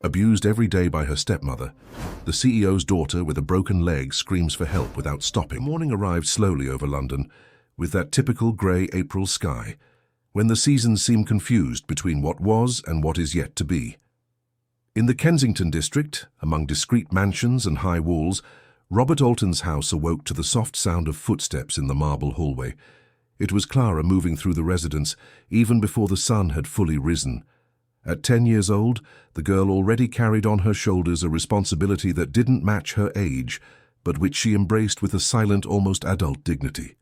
Abused every day by her stepmother, the CEO's daughter with a broken leg screams for help without stopping. Morning arrived slowly over London, with that typical grey April sky, when the seasons seem confused between what was and what is yet to be. In the Kensington district, among discreet mansions and high walls, Robert Alton's house awoke to the soft sound of footsteps in the marble hallway. It was Clara moving through the residence, even before the sun had fully risen. At 10 years old, the girl already carried on her shoulders a responsibility that didn't match her age, but which she embraced with a silent, almost adult dignity.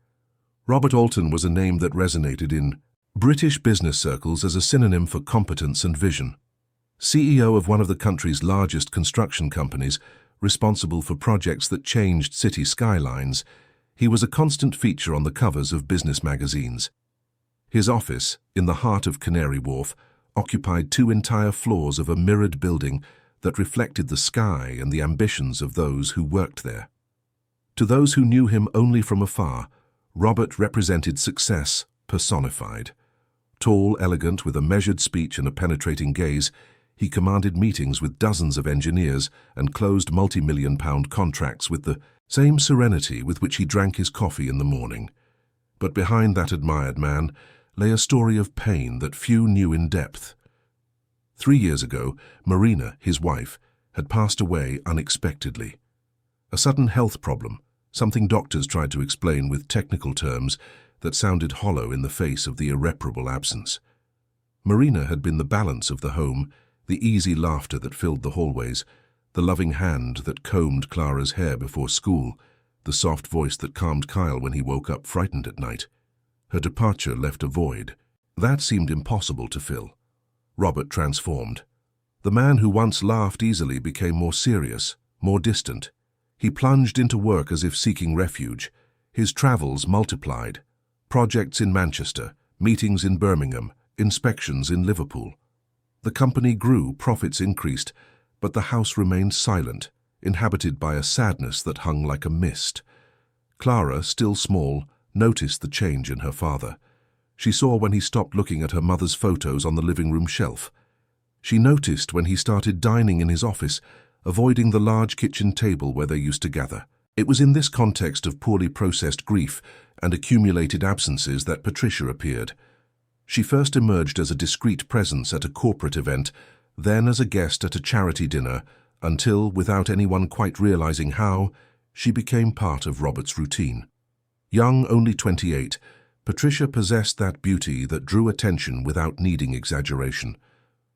Robert Alton was a name that resonated in British business circles as a synonym for competence and vision. CEO of one of the country's largest construction companies, responsible for projects that changed city skylines, he was a constant feature on the covers of business magazines. His office, in the heart of Canary Wharf, occupied 2 entire floors of a mirrored building that reflected the sky and the ambitions of those who worked there. To those who knew him only from afar, Robert represented success personified. Tall, elegant, with a measured speech and a penetrating gaze, he commanded meetings with dozens of engineers and closed multi-million-pound contracts with the same serenity with which he drank his coffee in the morning. But behind that admired man lay a story of pain that few knew in depth. 3 years ago, Marina, his wife, had passed away unexpectedly. A sudden health problem, something doctors tried to explain with technical terms that sounded hollow in the face of the irreparable absence. Marina had been the balance of the home, the easy laughter that filled the hallways, the loving hand that combed Clara's hair before school, the soft voice that calmed Kyle when he woke up frightened at night. Her departure left a void. That seemed impossible to fill. Robert transformed. The man who once laughed easily became more serious, more distant. He plunged into work as if seeking refuge. His travels multiplied. Projects in Manchester, meetings in Birmingham, inspections in Liverpool. The company grew, profits increased, but the house remained silent, inhabited by a sadness that hung like a mist. Clara, still small, noticed the change in her father. She saw when he stopped looking at her mother's photos on the living room shelf. She noticed when he started dining in his office, avoiding the large kitchen table where they used to gather. It was in this context of poorly processed grief and accumulated absences that Patricia appeared. She first emerged as a discreet presence at a corporate event, then as a guest at a charity dinner, until, without anyone quite realizing how, she became part of Robert's routine. Young, only 28, Patricia possessed that beauty that drew attention without needing exaggeration.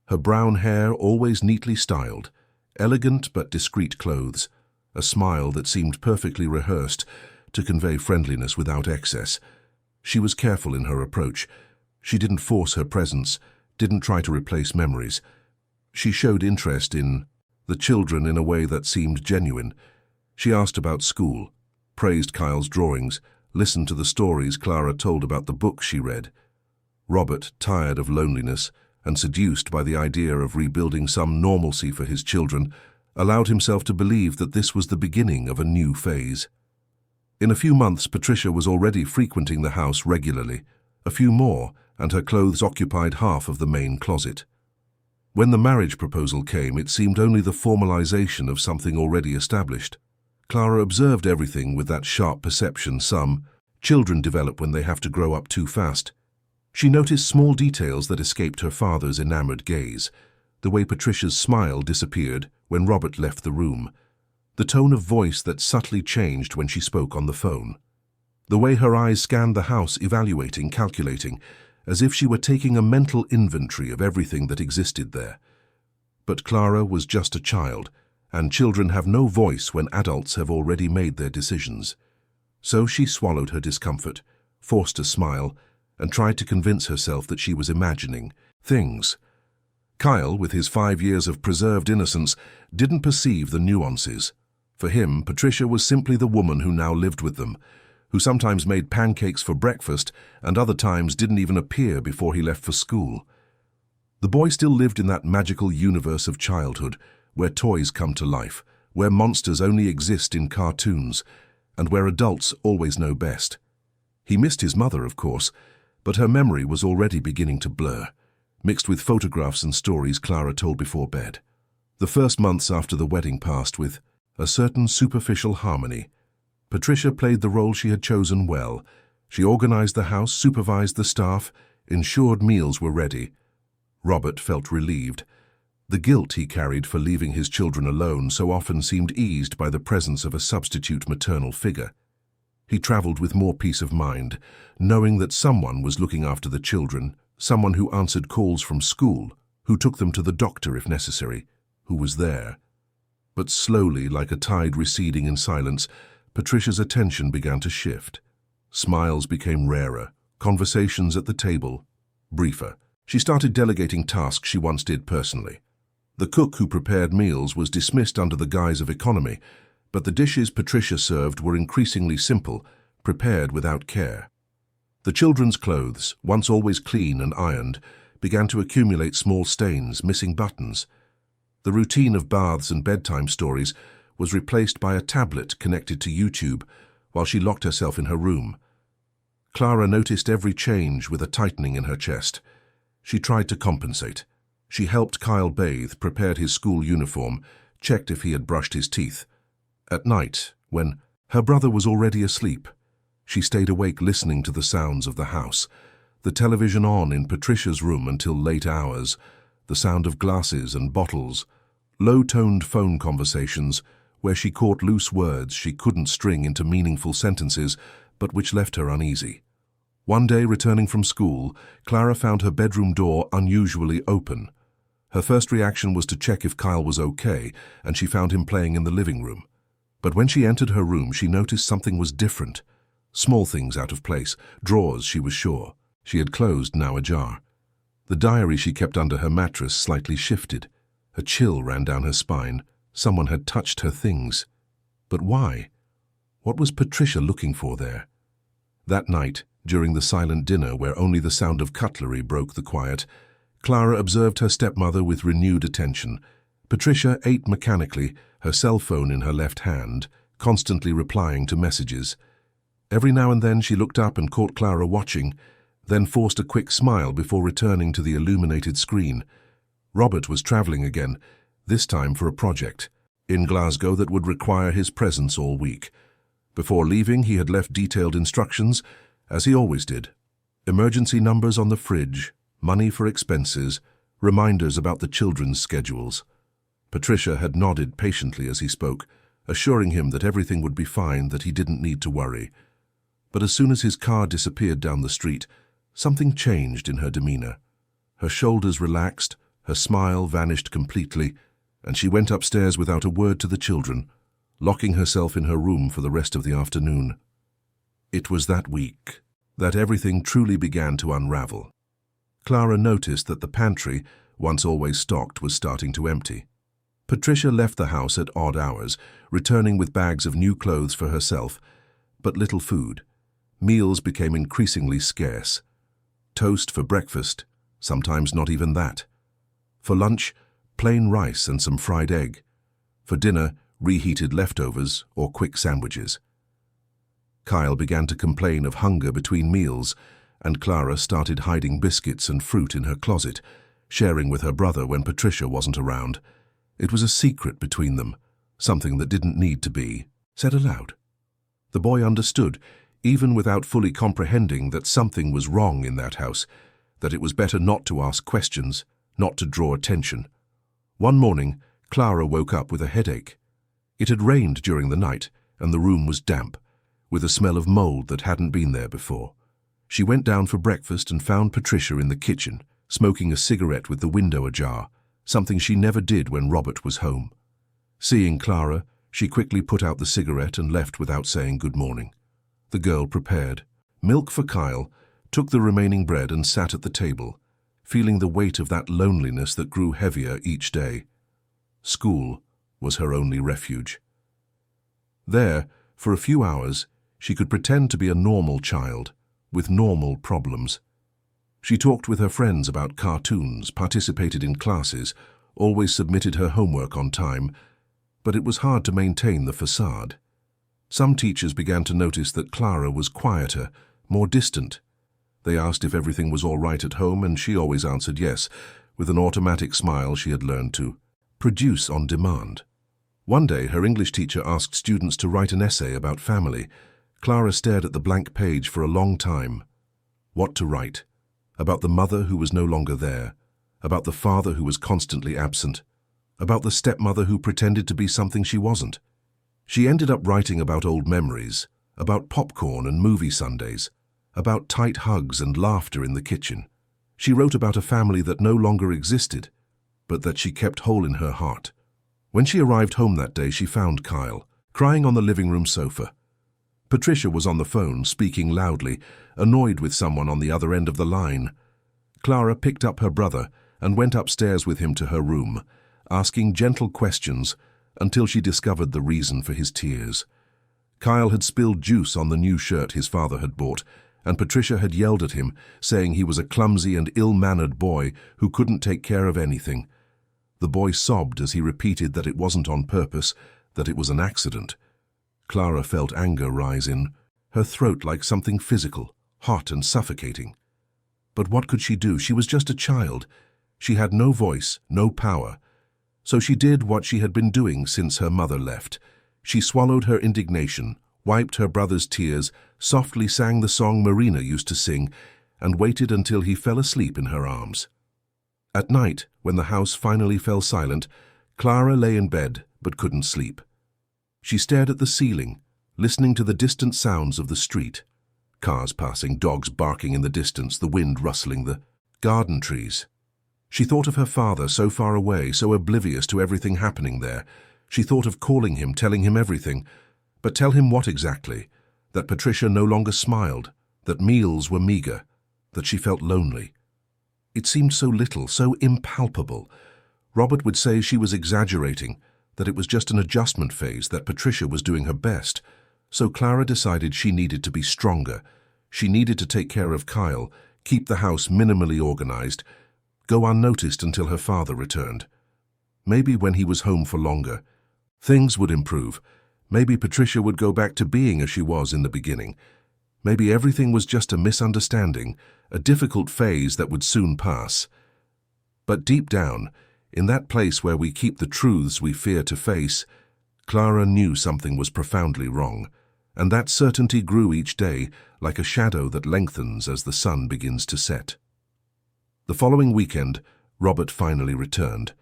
Her brown hair always neatly styled, elegant but discreet clothes, a smile that seemed perfectly rehearsed to convey friendliness without excess. She was careful in her approach. She didn't force her presence, didn't try to replace memories. She showed interest in the children in a way that seemed genuine. She asked about school, praised Kyle's drawings, listened to the stories Clara told about the books she read. Robert, tired of loneliness and seduced by the idea of rebuilding some normalcy for his children, allowed himself to believe that this was the beginning of a new phase. In a few months, Patricia was already frequenting the house regularly. A few more, and her clothes occupied half of the main closet. When the marriage proposal came, it seemed only the formalization of something already established. Clara observed everything with that sharp perception some children develop when they have to grow up too fast. She noticed small details that escaped her father's enamored gaze, the way Patricia's smile disappeared when Robert left the room, the tone of voice that subtly changed when she spoke on the phone, the way her eyes scanned the house, evaluating, calculating, as if she were taking a mental inventory of everything that existed there. But Clara was just a child, and children have no voice when adults have already made their decisions. So she swallowed her discomfort, forced a smile, and tried to convince herself that she was imagining things. Kyle, with his 5 years of preserved innocence, didn't perceive the nuances. For him, Patricia was simply the woman who now lived with them, who sometimes made pancakes for breakfast and other times didn't even appear before he left for school. The boy still lived in that magical universe of childhood, where toys come to life, where monsters only exist in cartoons, and where adults always know best. He missed his mother, of course, but her memory was already beginning to blur, mixed with photographs and stories Clara told before bed. The first months after the wedding passed with a certain superficial harmony. Patricia played the role she had chosen well. She organized the house, supervised the staff, ensured meals were ready. Robert felt relieved. The guilt he carried for leaving his children alone so often seemed eased by the presence of a substitute maternal figure. He traveled with more peace of mind, knowing that someone was looking after the children, someone who answered calls from school, who took them to the doctor if necessary, who was there. But slowly, like a tide receding in silence, Patricia's attention began to shift. Smiles became rarer, conversations at the table briefer. She started delegating tasks she once did personally. The cook who prepared meals was dismissed under the guise of economy, but the dishes Patricia served were increasingly simple, prepared without care. The children's clothes, once always clean and ironed, began to accumulate small stains, missing buttons. The routine of baths and bedtime stories was replaced by a tablet connected to YouTube while she locked herself in her room. Clara noticed every change with a tightening in her chest. She tried to compensate. She helped Kyle bathe, prepared his school uniform, checked if he had brushed his teeth. At night, when her brother was already asleep, she stayed awake listening to the sounds of the house, the television on in Patricia's room until late hours, the sound of glasses and bottles, low-toned phone conversations where she caught loose words she couldn't string into meaningful sentences but which left her uneasy. One day, returning from school, Clara found her bedroom door unusually open. Her first reaction was to check if Kyle was okay, and she found him playing in the living room. But when she entered her room, she noticed something was different. Small things out of place, drawers she was sure. She had closed, now ajar. The diary she kept under her mattress slightly shifted. A chill ran down her spine. Someone had touched her things. But why? What was Patricia looking for there? That night, during the silent dinner where only the sound of cutlery broke the quiet, Clara observed her stepmother with renewed attention. Patricia ate mechanically, her cell phone in her left hand, constantly replying to messages. Every now and then she looked up and caught Clara watching, then forced a quick smile before returning to the illuminated screen. Robert was traveling again, this time for a project in Glasgow that would require his presence all week. Before leaving, he had left detailed instructions, as he always did. Emergency numbers on the fridge, money for expenses, reminders about the children's schedules. Patricia had nodded patiently as he spoke, assuring him that everything would be fine, that he didn't need to worry. But as soon as his car disappeared down the street, something changed in her demeanor. Her shoulders relaxed, her smile vanished completely, and she went upstairs without a word to the children, locking herself in her room for the rest of the afternoon. It was that week that everything truly began to unravel. Clara noticed that the pantry, once always stocked, was starting to empty. Patricia left the house at odd hours, returning with bags of new clothes for herself, but little food. Meals became increasingly scarce. Toast for breakfast, sometimes not even that. For lunch, plain rice and some fried egg. For dinner, reheated leftovers or quick sandwiches. Kyle began to complain of hunger between meals, and Clara started hiding biscuits and fruit in her closet, sharing with her brother when Patricia wasn't around. It was a secret between them, something that didn't need to be said aloud. The boy understood, even without fully comprehending, that something was wrong in that house, that it was better not to ask questions, not to draw attention. One morning, Clara woke up with a headache. It had rained during the night, and the room was damp, with a smell of mold that hadn't been there before. She went down for breakfast and found Patricia in the kitchen, smoking a cigarette with the window ajar, something she never did when Robert was home. Seeing Clara, she quickly put out the cigarette and left without saying good morning. The girl prepared milk for Kyle, took the remaining bread and sat at the table, feeling the weight of that loneliness that grew heavier each day. School was her only refuge. There, for a few hours, she could pretend to be a normal child, with normal problems. She talked with her friends about cartoons, participated in classes, always submitted her homework on time, but it was hard to maintain the facade. Some teachers began to notice that Clara was quieter, more distant. They asked if everything was all right at home, and she always answered yes, with an automatic smile she had learned to produce on demand. One day, her English teacher asked students to write an essay about family. Clara stared at the blank page for a long time. What to write? About the mother who was no longer there, about the father who was constantly absent, about the stepmother who pretended to be something she wasn't. She ended up writing about old memories, about popcorn and movie Sundays, about tight hugs and laughter in the kitchen. She wrote about a family that no longer existed, but that she kept whole in her heart. When she arrived home that day, she found Kyle, crying on the living room sofa. Patricia was on the phone, speaking loudly, annoyed with someone on the other end of the line. Clara picked up her brother and went upstairs with him to her room, asking gentle questions until she discovered the reason for his tears. Kyle had spilled juice on the new shirt his father had bought, and Patricia had yelled at him, saying he was a clumsy and ill-mannered boy who couldn't take care of anything. The boy sobbed as he repeated that it wasn't on purpose, that it was an accident. Clara felt anger rise in her throat like something physical, hot and suffocating. But what could she do? She was just a child. She had no voice, no power. So she did what she had been doing since her mother left. She swallowed her indignation, wiped her brother's tears, softly sang the song Marina used to sing, and waited until he fell asleep in her arms. At night, when the house finally fell silent, Clara lay in bed but couldn't sleep. She stared at the ceiling, listening to the distant sounds of the street. Cars passing, dogs barking in the distance, the wind rustling the garden trees. She thought of her father, so far away, so oblivious to everything happening there. She thought of calling him, telling him everything. But tell him what exactly? That Patricia no longer smiled, that meals were meager, that she felt lonely. It seemed so little, so impalpable. Robert would say she was exaggerating, that it was just an adjustment phase, that Patricia was doing her best. So Clara decided she needed to be stronger. She needed to take care of Kyle, keep the house minimally organized, go unnoticed until her father returned. Maybe when he was home for longer, things would improve. Maybe Patricia would go back to being as she was in the beginning. Maybe everything was just a misunderstanding, a difficult phase that would soon pass. But deep down, in that place where we keep the truths we fear to face, Clara knew something was profoundly wrong, and that certainty grew each day like a shadow that lengthens as the sun begins to set. The following weekend, Robert finally returned.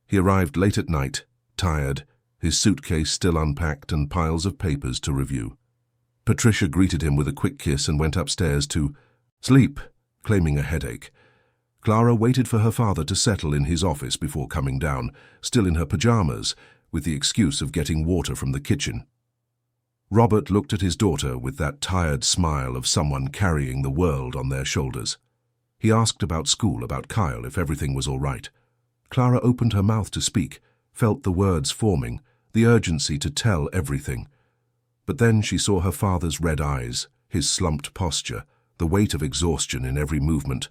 He arrived late at night, tired, his suitcase still unpacked and piles of papers to review. Patricia greeted him with a quick kiss and went upstairs to sleep, claiming a headache. Clara waited for her father to settle in his office before coming down, still in her pajamas, with the excuse of getting water from the kitchen. Robert looked at his daughter with that tired smile of someone carrying the world on their shoulders. He asked about school, about Kyle, if everything was all right. Clara opened her mouth to speak, felt the words forming, the urgency to tell everything. But then she saw her father's red eyes, his slumped posture, the weight of exhaustion in every movement,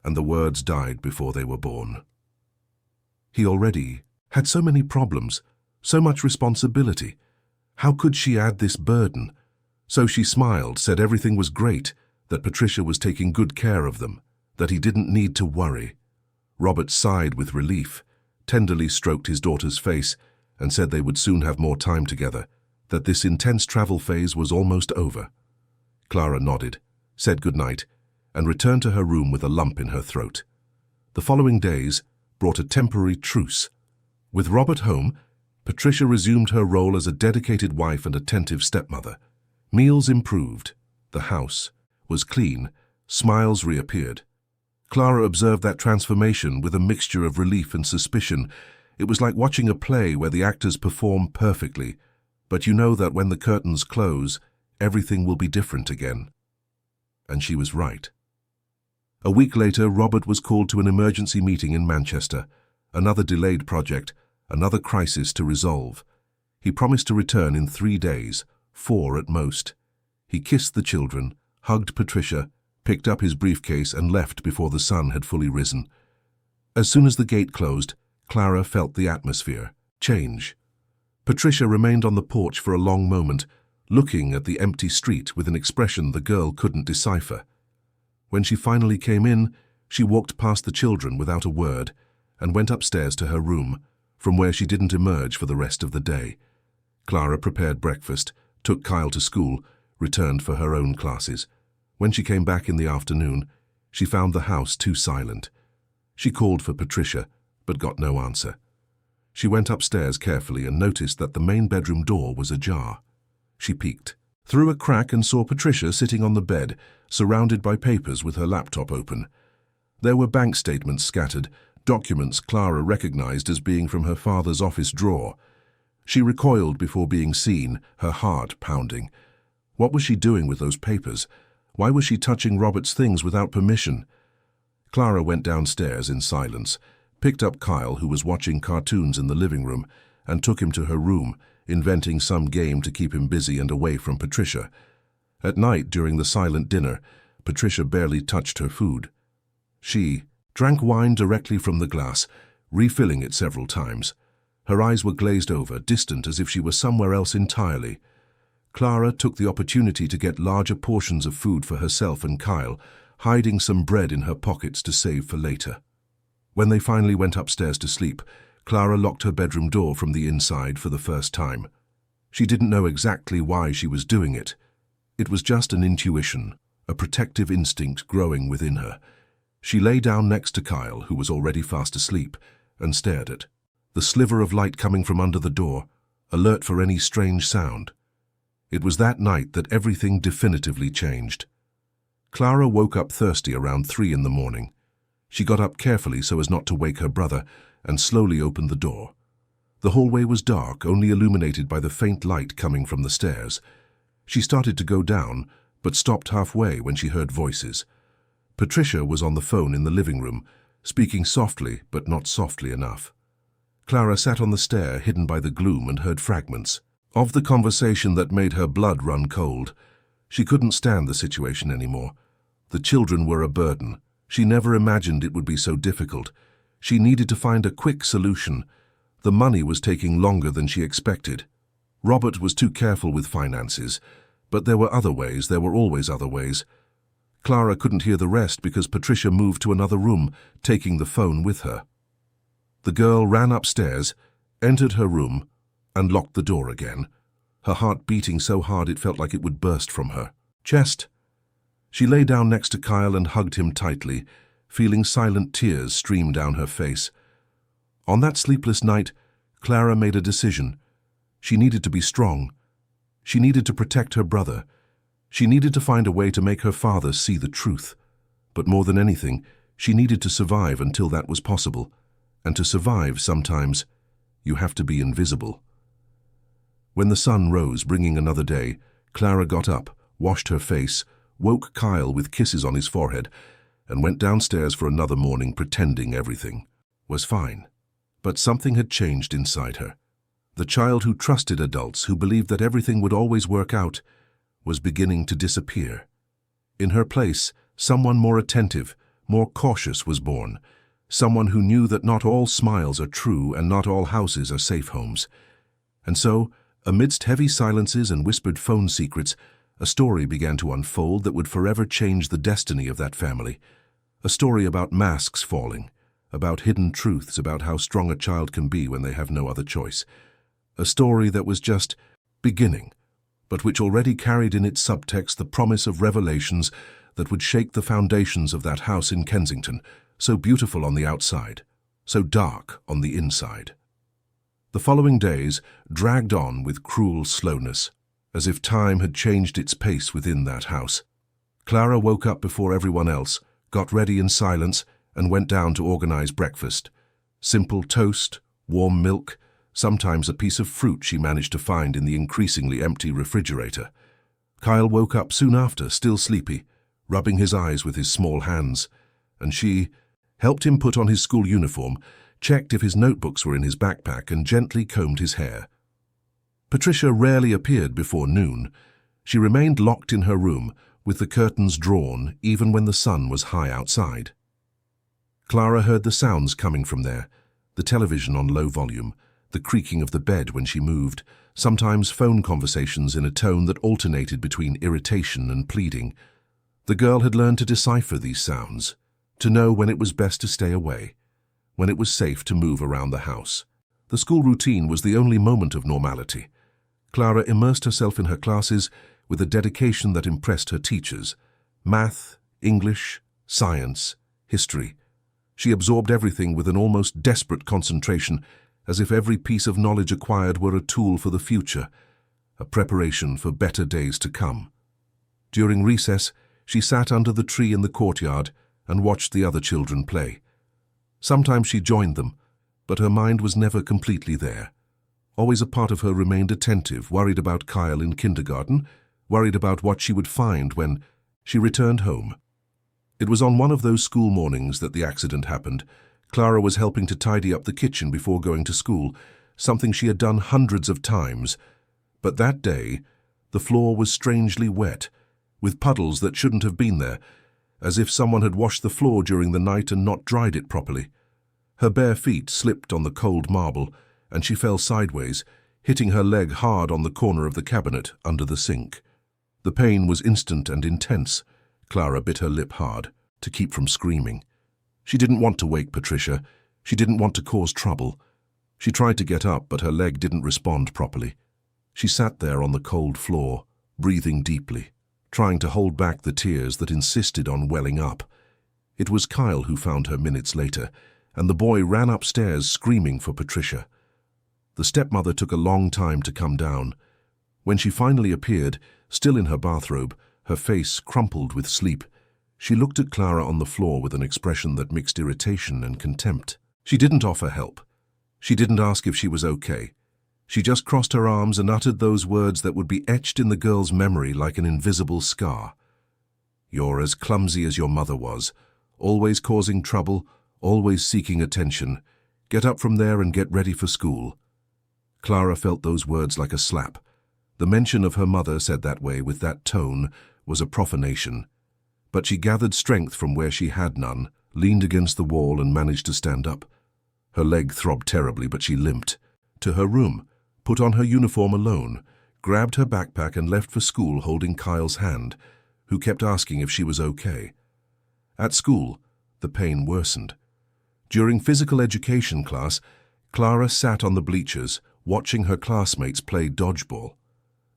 and the words died before they were born. He already had so many problems, so much responsibility. How could she add this burden? So she smiled, said everything was great, that Patricia was taking good care of them, that he didn't need to worry. Robert sighed with relief, tenderly stroked his daughter's face, and said they would soon have more time together, that this intense travel phase was almost over. Clara nodded, said goodnight, and returned to her room with a lump in her throat. The following days brought a temporary truce. With Robert home, Patricia resumed her role as a dedicated wife and attentive stepmother. Meals improved. The house was clean. Smiles reappeared. Clara observed that transformation with a mixture of relief and suspicion. It was like watching a play where the actors perform perfectly, but you know that when the curtains close, everything will be different again. And she was right. A week later, Robert was called to an emergency meeting in Manchester. Another delayed project, another crisis to resolve. He promised to return in 3 days, 4 at most. He kissed the children, hugged Patricia, picked up his briefcase and left before the sun had fully risen. As soon as the gate closed, Clara felt the atmosphere change. Patricia remained on the porch for a long moment, looking at the empty street with an expression the girl couldn't decipher. When she finally came in, she walked past the children without a word and went upstairs to her room, from where she didn't emerge for the rest of the day. Clara prepared breakfast, took Kyle to school, returned for her own classes. When she came back in the afternoon, she found the house too silent. She called for Patricia, but got no answer. She went upstairs carefully and noticed that the main bedroom door was ajar. She peeked through a crack and saw Patricia sitting on the bed, surrounded by papers with her laptop open. There were bank statements scattered, documents Clara recognized as being from her father's office drawer. She recoiled before being seen, her heart pounding. What was she doing with those papers? Why was she touching Robert's things without permission? Clara went downstairs in silence, picked up Kyle, who was watching cartoons in the living room, and took him to her room, inventing some game to keep him busy and away from Patricia. At night, during the silent dinner, Patricia barely touched her food. She drank wine directly from the glass, refilling it several times. Her eyes were glazed over, distant as if she were somewhere else entirely. Clara took the opportunity to get larger portions of food for herself and Kyle, hiding some bread in her pockets to save for later. When they finally went upstairs to sleep, Clara locked her bedroom door from the inside for the first time. She didn't know exactly why she was doing it. It was just an intuition, a protective instinct growing within her. She lay down next to Kyle, who was already fast asleep, and stared at the sliver of light coming from under the door, alert for any strange sound. It was that night that everything definitively changed. Clara woke up thirsty around 3 in the morning. She got up carefully so as not to wake her brother and slowly opened the door. The hallway was dark, only illuminated by the faint light coming from the stairs. She started to go down, but stopped halfway when she heard voices. Patricia was on the phone in the living room, speaking softly but not softly enough. Clara sat on the stair, hidden by the gloom, and heard fragments of the conversation that made her blood run cold. She couldn't stand the situation anymore. The children were a burden. She never imagined it would be so difficult. She needed to find a quick solution. The money was taking longer than she expected. Robert was too careful with finances, but there were other ways, there were always other ways. Clara couldn't hear the rest because Patricia moved to another room, taking the phone with her. The girl ran upstairs, entered her room, and locked the door again, her heart beating so hard it felt like it would burst from her chest. She lay down next to Kyle and hugged him tightly, feeling silent tears stream down her face. On that sleepless night, Clara made a decision. She needed to be strong. She needed to protect her brother. She needed to find a way to make her father see the truth. But more than anything, she needed to survive until that was possible. And to survive, sometimes, you have to be invisible. When the sun rose, bringing another day, Clara got up, washed her face, woke Kyle with kisses on his forehead, and went downstairs for another morning pretending everything was fine. But something had changed inside her. The child who trusted adults, who believed that everything would always work out, was beginning to disappear. In her place, someone more attentive, more cautious was born. Someone who knew that not all smiles are true and not all houses are safe homes. And so, amidst heavy silences and whispered phone secrets, a story began to unfold that would forever change the destiny of that family. A story about masks falling, about hidden truths, about how strong a child can be when they have no other choice. A story that was just beginning, but which already carried in its subtext the promise of revelations that would shake the foundations of that house in Kensington, so beautiful on the outside, so dark on the inside. The following days dragged on with cruel slowness, as if time had changed its pace within that house. Clara woke up before everyone else, got ready in silence, and went down to organize breakfast. Simple toast, warm milk, sometimes a piece of fruit she managed to find in the increasingly empty refrigerator. Kyle woke up soon after, still sleepy, rubbing his eyes with his small hands, and she helped him put on his school uniform, checked if his notebooks were in his backpack, and gently combed his hair. Patricia rarely appeared before noon. She remained locked in her room, with the curtains drawn, even when the sun was high outside. Clara heard the sounds coming from there, the television on low volume, the creaking of the bed when she moved, sometimes phone conversations in a tone that alternated between irritation and pleading. The girl had learned to decipher these sounds, to know when it was best to stay away, when it was safe to move around the house. The school routine was the only moment of normality. Clara immersed herself in her classes with a dedication that impressed her teachers. Math, English, science, history. She absorbed everything with an almost desperate concentration, as if every piece of knowledge acquired were a tool for the future, a preparation for better days to come. During recess, she sat under the tree in the courtyard and watched the other children play. Sometimes she joined them, but her mind was never completely there. Always a part of her remained attentive, worried about Kyle in kindergarten, worried about what she would find when she returned home. It was on one of those school mornings that the accident happened. Clara was helping to tidy up the kitchen before going to school, something she had done hundreds of times. But that day, the floor was strangely wet, with puddles that shouldn't have been there, as if someone had washed the floor during the night and not dried it properly. Her bare feet slipped on the cold marble, and she fell sideways, hitting her leg hard on the corner of the cabinet under the sink. The pain was instant and intense. Clara bit her lip hard to keep from screaming. She didn't want to wake Patricia. She didn't want to cause trouble. She tried to get up, but her leg didn't respond properly. She sat there on the cold floor, breathing deeply, trying to hold back the tears that insisted on welling up. It was Kyle who found her minutes later, and the boy ran upstairs screaming for Patricia. The stepmother took a long time to come down. When she finally appeared, still in her bathrobe, her face crumpled with sleep, she looked at Clara on the floor with an expression that mixed irritation and contempt. She didn't offer help. She didn't ask if she was okay. She just crossed her arms and uttered those words that would be etched in the girl's memory like an invisible scar. "You're as clumsy as your mother was, always causing trouble, always seeking attention. Get up from there and get ready for school." Clara felt those words like a slap. The mention of her mother said that way with that tone was a profanation. But she gathered strength from where she had none, leaned against the wall and managed to stand up. Her leg throbbed terribly, but she limped to her room, put on her uniform alone, grabbed her backpack and left for school holding Kyle's hand, who kept asking if she was okay. At school, the pain worsened. During physical education class, Clara sat on the bleachers, watching her classmates play dodgeball.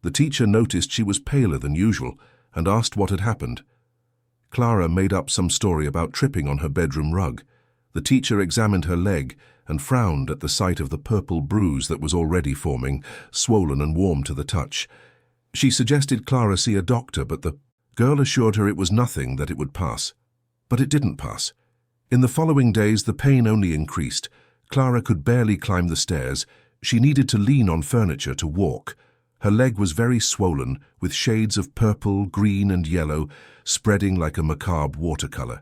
The teacher noticed she was paler than usual and asked what had happened. Clara made up some story about tripping on her bedroom rug. The teacher examined her leg and frowned at the sight of the purple bruise that was already forming, swollen and warm to the touch. She suggested Clara see a doctor, but the girl assured her it was nothing, that it would pass. But it didn't pass. In the following days, the pain only increased. Clara could barely climb the stairs. She needed to lean on furniture to walk. Her leg was very swollen, with shades of purple, green and yellow spreading like a macabre watercolor.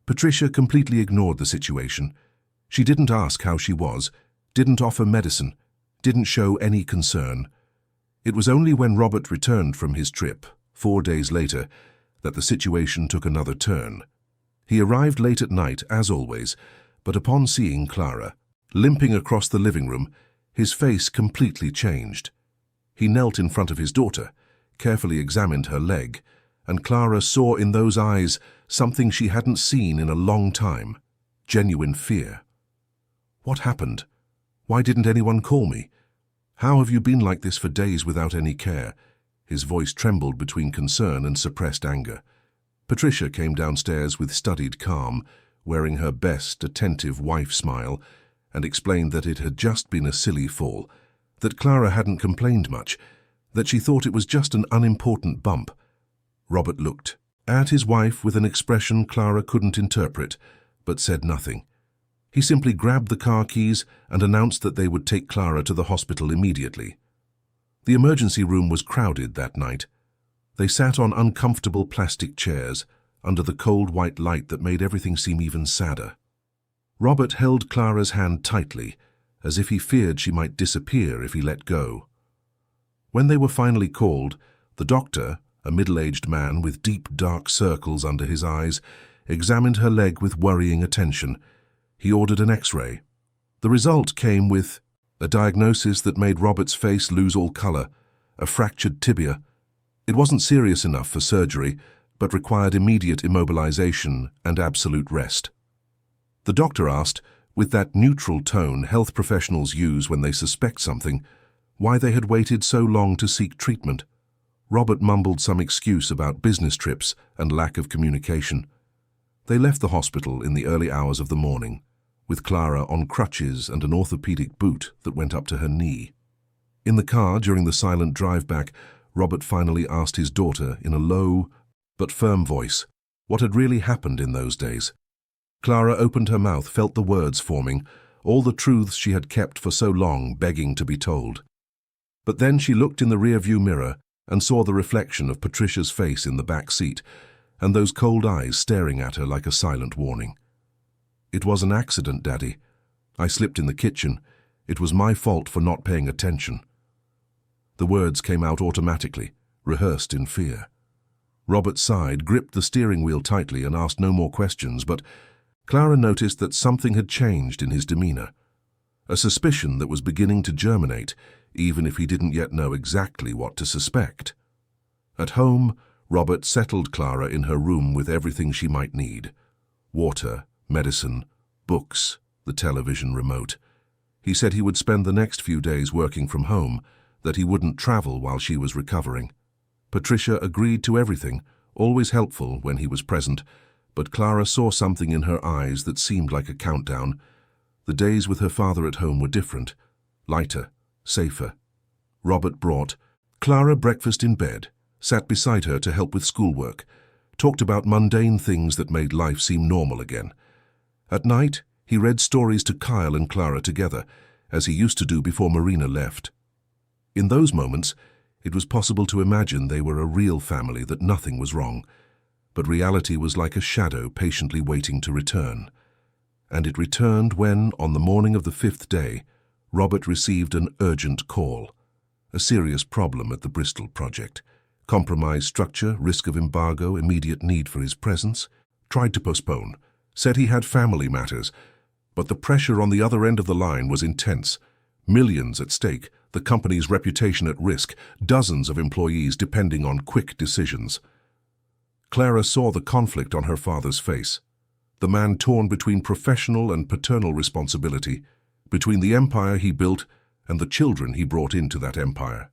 Patricia completely ignored the situation. She didn't ask how she was, didn't offer medicine, didn't show any concern. It was only when Robert returned from his trip, 4 days later, that the situation took another turn. He arrived late at night, as always, but upon seeing Clara, limping across the living room, his face completely changed. He knelt in front of his daughter, carefully examined her leg, and Clara saw in those eyes something she hadn't seen in a long time, genuine fear. "What happened? Why didn't anyone call me? How have you been like this for days without any care?" His voice trembled between concern and suppressed anger. Patricia came downstairs with studied calm, wearing her best, attentive wife smile, and explained that it had just been a silly fall, that Clara hadn't complained much, that she thought it was just an unimportant bump. Robert looked at his wife with an expression Clara couldn't interpret, but said nothing. He simply grabbed the car keys and announced that they would take Clara to the hospital immediately. The emergency room was crowded that night. They sat on uncomfortable plastic chairs under the cold white light that made everything seem even sadder. Robert held Clara's hand tightly, as if he feared she might disappear if he let go. When they were finally called, the doctor, a middle-aged man with deep dark circles under his eyes, examined her leg with worrying attention. He ordered an X-ray. The result came with a diagnosis that made Robert's face lose all color, a fractured tibia. It wasn't serious enough for surgery, but required immediate immobilization and absolute rest. The doctor asked, With that neutral tone health professionals use when they suspect something, why they had waited so long to seek treatment. Robert mumbled some excuse about business trips and lack of communication. They left the hospital in the early hours of the morning, with Clara on crutches and an orthopedic boot that went up to her knee. In the car, during the silent drive back, Robert finally asked his daughter in a low but firm voice what had really happened in those days. Clara opened her mouth, felt the words forming, all the truths she had kept for so long, begging to be told. But then she looked in the rear-view mirror and saw the reflection of Patricia's face in the back seat, and those cold eyes staring at her like a silent warning. "It was an accident, Daddy. I slipped in the kitchen. It was my fault for not paying attention." The words came out automatically, rehearsed in fear. Robert sighed, gripped the steering wheel tightly, and asked no more questions, but Clara noticed that something had changed in his demeanor. A suspicion that was beginning to germinate, even if he didn't yet know exactly what to suspect. At home, Robert settled Clara in her room with everything she might need: water, medicine, books, the television remote. He said he would spend the next few days working from home, that he wouldn't travel while she was recovering. Patricia agreed to everything, always helpful when he was present, but Clara saw something in her eyes that seemed like a countdown. The days with her father at home were different, lighter, safer. Robert brought Clara breakfast in bed, sat beside her to help with schoolwork, talked about mundane things that made life seem normal again. At night, he read stories to Kyle and Clara together, as he used to do before Marina left. In those moments, it was possible to imagine they were a real family, that nothing was wrong. But reality was like a shadow patiently waiting to return. And it returned when, on the morning of the 5th day, Robert received an urgent call. A serious problem at the Bristol project. Compromised structure, risk of embargo, immediate need for his presence. Tried to postpone. Said he had family matters. But the pressure on the other end of the line was intense. Millions at stake, the company's reputation at risk, dozens of employees depending on quick decisions. Clara saw the conflict on her father's face. The man torn between professional and paternal responsibility, between the empire he built and the children he brought into that empire.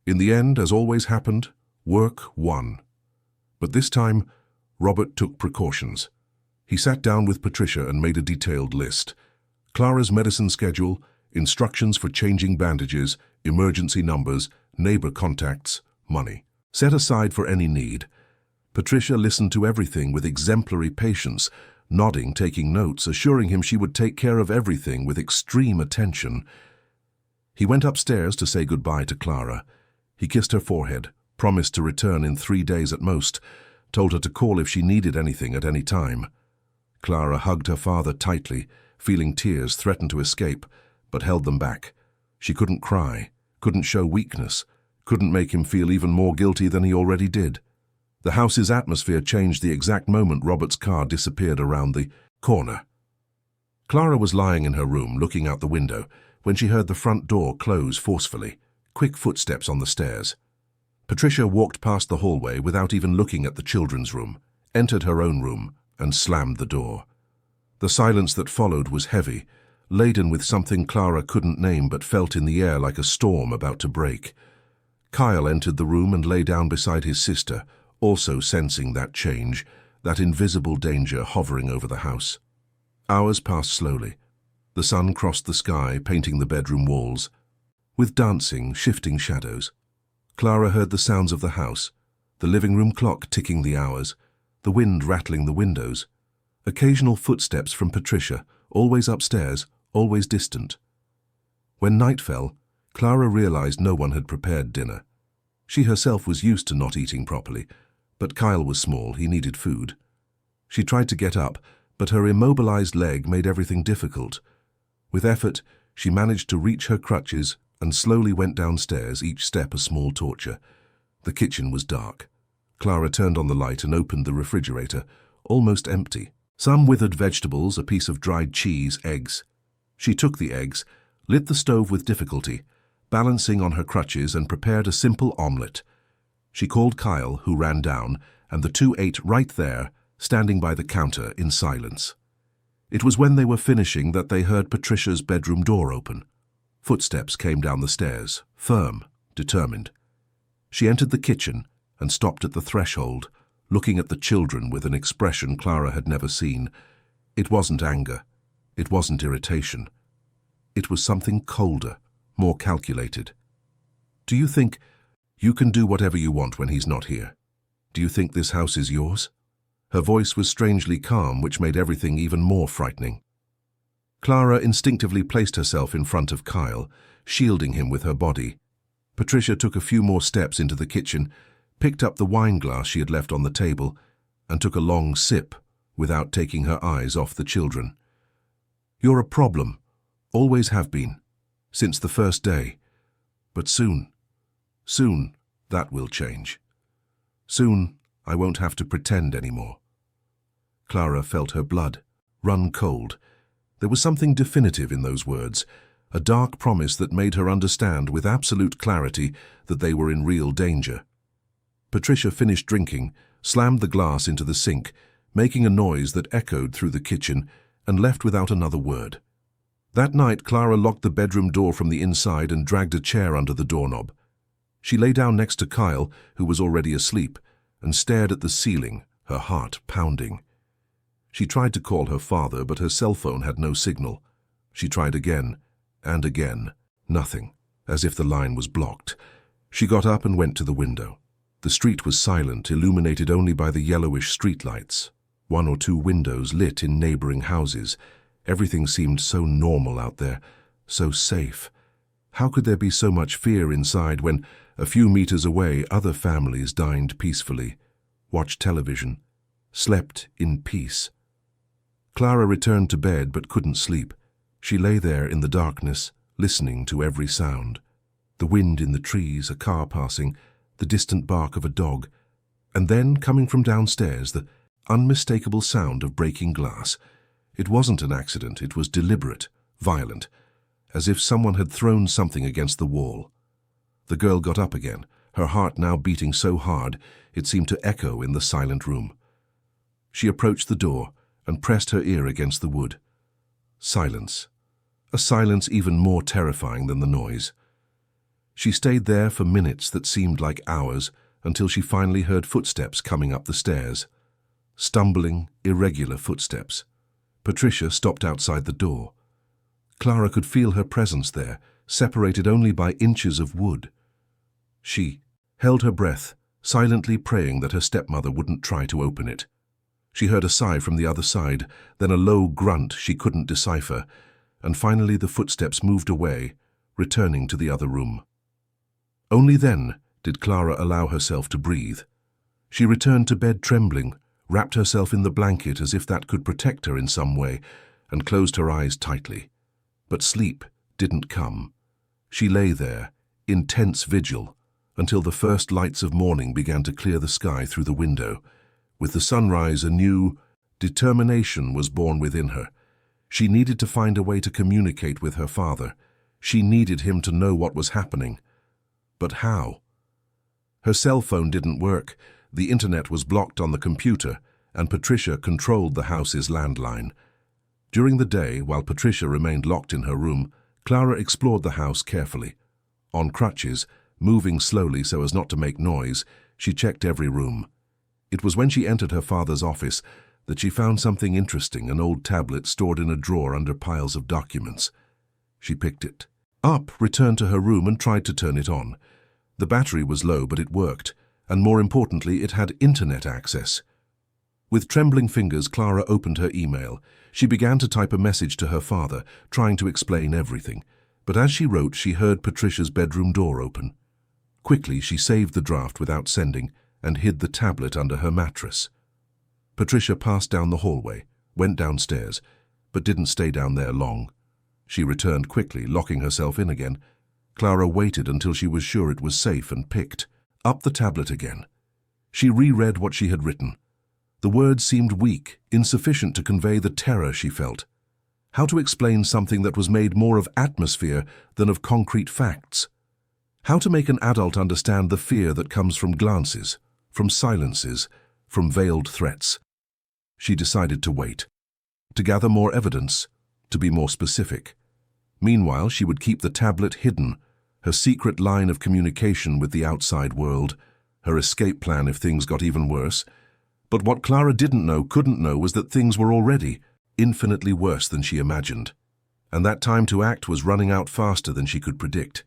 In the end, as always happened, work won. But this time, Robert took precautions. He sat down with Patricia and made a detailed list. Clara's medicine schedule, instructions for changing bandages, emergency numbers, neighbor contacts, money. Set aside for any need. Patricia listened to everything with exemplary patience, nodding, taking notes, assuring him she would take care of everything with extreme attention. He went upstairs to say goodbye to Clara. He kissed her forehead, promised to return in 3 days at most, told her to call if she needed anything at any time. Clara hugged her father tightly, feeling tears threaten to escape, but held them back. She couldn't cry, couldn't show weakness, couldn't make him feel even more guilty than he already did. The house's atmosphere changed the exact moment Robert's car disappeared around the corner. Clara was lying in her room, looking out the window, when she heard the front door close forcefully, quick footsteps on the stairs. Patricia walked past the hallway without even looking at the children's room, entered her own room, and slammed the door. The silence that followed was heavy, laden with something Clara couldn't name but felt in the air like a storm about to break. Kyle entered the room and lay down beside his sister, also sensing that change, that invisible danger hovering over the house. Hours passed slowly. The sun crossed the sky, painting the bedroom walls, with dancing, shifting shadows. Clara heard the sounds of the house, the living room clock ticking the hours, the wind rattling the windows, occasional footsteps from Patricia, always upstairs, always distant. When night fell, Clara realized no one had prepared dinner. She herself was used to not eating properly, but Kyle was small, he needed food. She tried to get up, but her immobilized leg made everything difficult. With effort, she managed to reach her crutches and slowly went downstairs, each step a small torture. The kitchen was dark. Clara turned on the light and opened the refrigerator, almost empty. Some withered vegetables, a piece of dried cheese, eggs. She took the eggs, lit the stove with difficulty, balancing on her crutches, and prepared a simple omelette. She called Kyle, who ran down, and the two ate right there, standing by the counter in silence. It was when they were finishing that they heard Patricia's bedroom door open. Footsteps came down the stairs, firm, determined. She entered the kitchen and stopped at the threshold, looking at the children with an expression Clara had never seen. It wasn't anger. It wasn't irritation. It was something colder, more calculated. "Do you think you can do whatever you want when he's not here? Do you think this house is yours?" Her voice was strangely calm, which made everything even more frightening. Clara instinctively placed herself in front of Kyle, shielding him with her body. Patricia took a few more steps into the kitchen, picked up the wine glass she had left on the table, and took a long sip without taking her eyes off the children. "You're a problem. Always have been. Since the first day. But soon, that will change. Soon, I won't have to pretend anymore." Clara felt her blood run cold. There was something definitive in those words, a dark promise that made her understand with absolute clarity that they were in real danger. Patricia finished drinking, slammed the glass into the sink, making a noise that echoed through the kitchen, and left without another word. That night, Clara locked the bedroom door from the inside and dragged a chair under the doorknob. She lay down next to Kyle, who was already asleep, and stared at the ceiling, her heart pounding. She tried to call her father, but her cell phone had no signal. She tried again, and again. Nothing, as if the line was blocked. She got up and went to the window. The street was silent, illuminated only by the yellowish streetlights. 1 or 2 windows lit in neighboring houses. Everything seemed so normal out there, so safe. How could there be so much fear inside when, a few meters away, other families dined peacefully, watched television, slept in peace? Clara returned to bed but couldn't sleep. She lay there in the darkness, listening to every sound. The wind in the trees, a car passing, the distant bark of a dog, and then, coming from downstairs, the unmistakable sound of breaking glass. It wasn't an accident, it was deliberate, violent, as if someone had thrown something against the wall. The girl got up again, her heart now beating so hard it seemed to echo in the silent room. She approached the door and pressed her ear against the wood. Silence. A silence even more terrifying than the noise. She stayed there for minutes that seemed like hours until she finally heard footsteps coming up the stairs. Stumbling, irregular footsteps. Patricia stopped outside the door. Clara could feel her presence there, separated only by inches of wood. She held her breath, silently praying that her stepmother wouldn't try to open it. She heard a sigh from the other side, then a low grunt she couldn't decipher, and finally the footsteps moved away, returning to the other room. Only then did Clara allow herself to breathe. She returned to bed trembling, wrapped herself in the blanket as if that could protect her in some way, and closed her eyes tightly. But sleep didn't come. She lay there, in tense vigil, until the first lights of morning began to clear the sky through the window. With the sunrise, a new determination was born within her. She needed to find a way to communicate with her father. She needed him to know what was happening. But how? Her cell phone didn't work, the internet was blocked on the computer, and Patricia controlled the house's landline. During the day, while Patricia remained locked in her room, Clara explored the house carefully. On crutches, moving slowly so as not to make noise, she checked every room. It was when she entered her father's office that she found something interesting, an old tablet stored in a drawer under piles of documents. She picked it up, returned to her room and tried to turn it on. The battery was low, but it worked, and more importantly, it had internet access. With trembling fingers, Clara opened her email. She began to type a message to her father, trying to explain everything. But as she wrote, she heard Patricia's bedroom door open. Quickly, she saved the draft without sending and hid the tablet under her mattress. Patricia passed down the hallway, went downstairs, but didn't stay down there long. She returned quickly, locking herself in again. Clara waited until she was sure it was safe and picked up the tablet again. She reread what she had written. The words seemed weak, insufficient to convey the terror she felt. How to explain something that was made more of atmosphere than of concrete facts? How to make an adult understand the fear that comes from glances, from silences, from veiled threats? She decided to wait. to gather more evidence, to be more specific. Meanwhile, she would keep the tablet hidden, her secret line of communication with the outside world, her escape plan if things got even worse. But what Clara couldn't know, was that things were already infinitely worse than she imagined. And that time to act was running out faster than she could predict.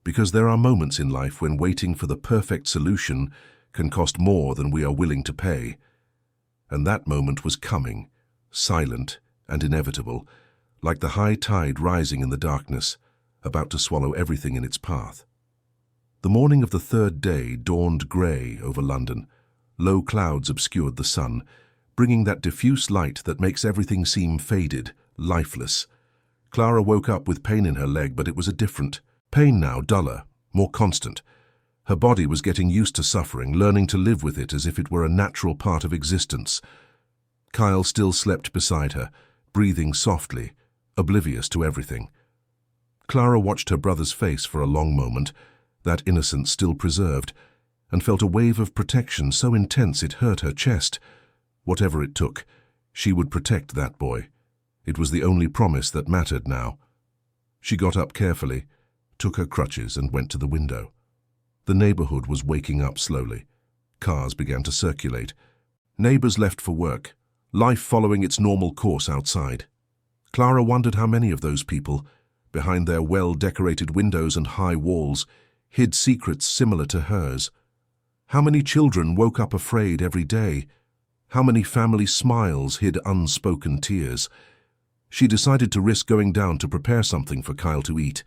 Because there are moments in life when waiting for the perfect solution can cost more than we are willing to pay. And that moment was coming, silent and inevitable, like the high tide rising in the darkness, about to swallow everything in its path. The morning of the third day dawned grey over London. Low clouds obscured the sun, bringing that diffuse light that makes everything seem faded, lifeless. Clara woke up with pain in her leg, but it was a different pain now, duller, more constant. Her body was getting used to suffering, learning to live with it as if it were a natural part of existence. Kyle still slept beside her, breathing softly, oblivious to everything. Clara watched her brother's face for a long moment, that innocence still preserved, and felt a wave of protection so intense it hurt her chest. Whatever it took, she would protect that boy. It was the only promise that mattered now. She got up carefully, took her crutches and went to the window. The neighborhood was waking up slowly. Cars began to circulate. Neighbors left for work, life following its normal course outside. Clara wondered how many of those people, behind their well-decorated windows and high walls, hid secrets similar to hers. How many children woke up afraid every day? How many family smiles hid unspoken tears? She decided to risk going down to prepare something for Kyle to eat.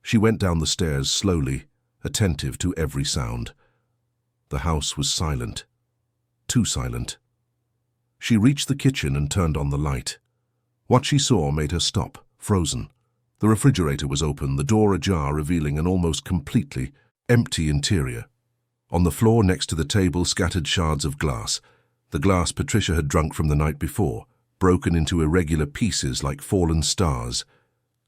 She went down the stairs slowly, attentive to every sound. The house was silent. Too silent. She reached the kitchen and turned on the light. What she saw made her stop, frozen. The refrigerator was open, the door ajar, revealing an almost completely empty interior. On the floor next to the table, scattered shards of glass. The glass Patricia had drunk from the night before, broken into irregular pieces like fallen stars.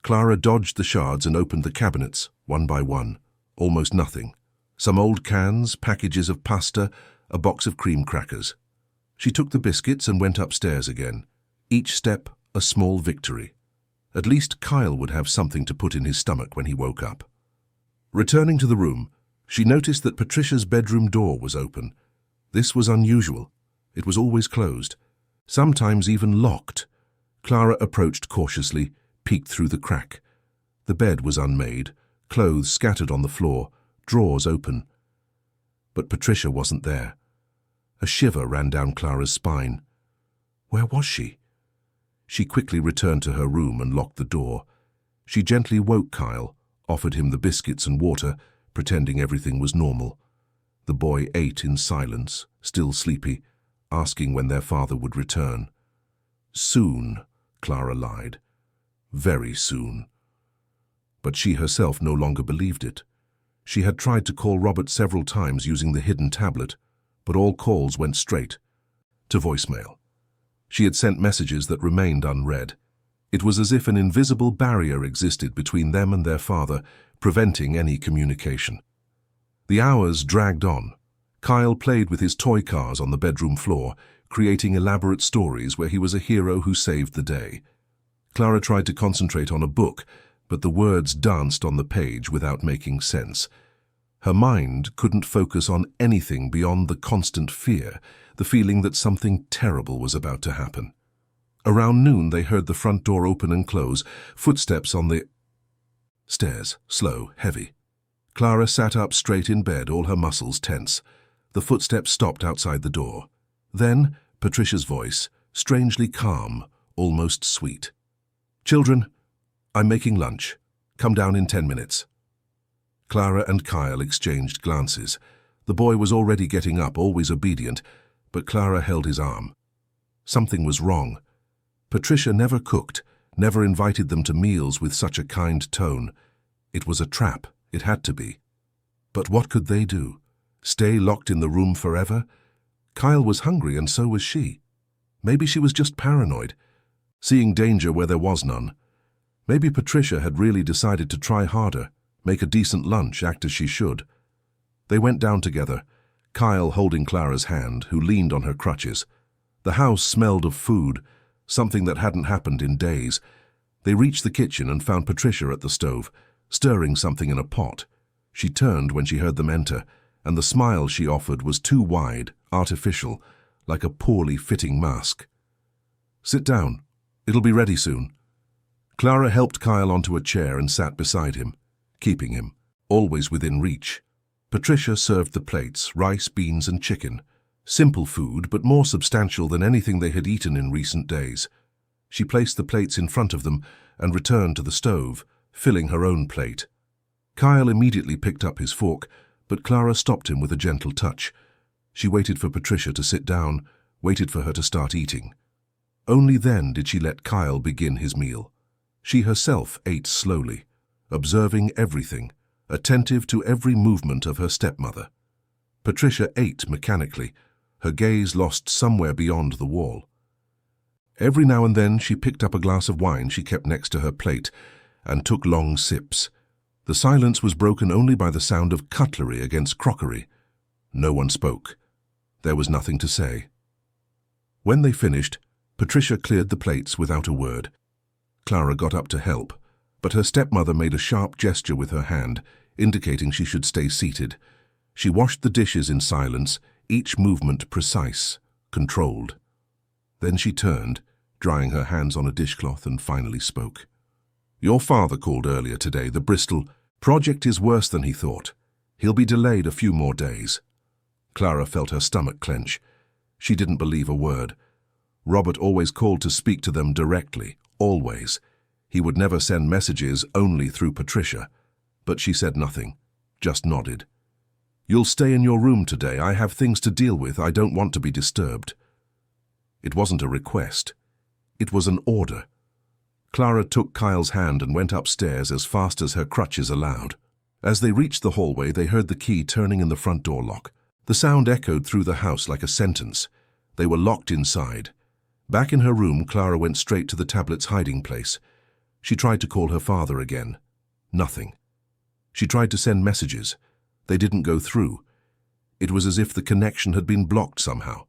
Clara dodged the shards and opened the cabinets, one by one. Almost nothing. Some old cans, packages of pasta, a box of cream crackers. She took the biscuits and went upstairs again. Each step a small victory. At least Kyle would have something to put in his stomach when he woke up. Returning to the room, she noticed that Patricia's bedroom door was open. This was unusual. It was always closed, sometimes even locked. Clara approached cautiously, peeked through the crack. The bed was unmade, clothes scattered on the floor, drawers open. But Patricia wasn't there. A shiver ran down Clara's spine. Where was she? She quickly returned to her room and locked the door. She gently woke Kyle, offered him the biscuits and water, pretending everything was normal. The boy ate in silence, still sleepy, asking when their father would return. Soon, Clara lied. Very soon. But she herself no longer believed it. She had tried to call Robert several times using the hidden tablet, but all calls went straight to voicemail. She had sent messages that remained unread. It was as if an invisible barrier existed between them and their father, preventing any communication. The hours dragged on. Kyle played with his toy cars on the bedroom floor, creating elaborate stories where he was a hero who saved the day. Clara tried to concentrate on a book, but the words danced on the page without making sense. Her mind couldn't focus on anything beyond the constant fear, the feeling that something terrible was about to happen. Around noon, they heard the front door open and close, footsteps on the stairs, slow, heavy. Clara sat up straight in bed, all her muscles tense. The footsteps stopped outside the door. Then, Patricia's voice, strangely calm, almost sweet. "Children, I'm making lunch. Come down in 10 minutes. Clara and Kyle exchanged glances. The boy was already getting up, always obedient, but Clara held his arm. Something was wrong. Patricia never cooked, never invited them to meals with such a kind tone. It was a trap, it had to be. But what could they do? Stay locked in the room forever? Kyle was hungry and so was she. Maybe she was just paranoid, seeing danger where there was none. Maybe Patricia had really decided to try harder, make a decent lunch, act as she should. They went down together, Kyle holding Clara's hand, who leaned on her crutches. The house smelled of food, something that hadn't happened in days. They reached the kitchen and found Patricia at the stove, stirring something in a pot. She turned when she heard them enter, and the smile she offered was too wide, artificial, like a poorly fitting mask. "Sit down. It'll be ready soon." Clara helped Kyle onto a chair and sat beside him, keeping him, always within reach. Patricia served the plates, rice, beans and chicken. Simple food, but more substantial than anything they had eaten in recent days. She placed the plates in front of them and returned to the stove, filling her own plate. Kyle immediately picked up his fork, but Clara stopped him with a gentle touch. She waited for Patricia to sit down, waited for her to start eating. Only then did she let Kyle begin his meal. She herself ate slowly, observing everything, attentive to every movement of her stepmother. Patricia ate mechanically, her gaze lost somewhere beyond the wall. Every now and then she picked up a glass of wine she kept next to her plate and took long sips. The silence was broken only by the sound of cutlery against crockery. No one spoke. There was nothing to say. When they finished, Patricia cleared the plates without a word. Clara got up to help, but her stepmother made a sharp gesture with her hand, indicating she should stay seated. She washed the dishes in silence, each movement precise, controlled. Then she turned, drying her hands on a dishcloth, and finally spoke. "Your father called earlier today. The Bristol project is worse than he thought. He'll be delayed a few more days." Clara felt her stomach clench. She didn't believe a word. Robert always called to speak to them directly, always. He would never send messages, only through Patricia. But she said nothing, just nodded. "You'll stay in your room today. I have things to deal with. I don't want to be disturbed." It wasn't a request. It was an order. Clara took Kyle's hand and went upstairs as fast as her crutches allowed. As they reached the hallway, they heard the key turning in the front door lock. The sound echoed through the house like a sentence. They were locked inside. Back in her room, Clara went straight to the tablet's hiding place. She tried to call her father again. Nothing. She tried to send messages. They didn't go through. It was as if the connection had been blocked somehow.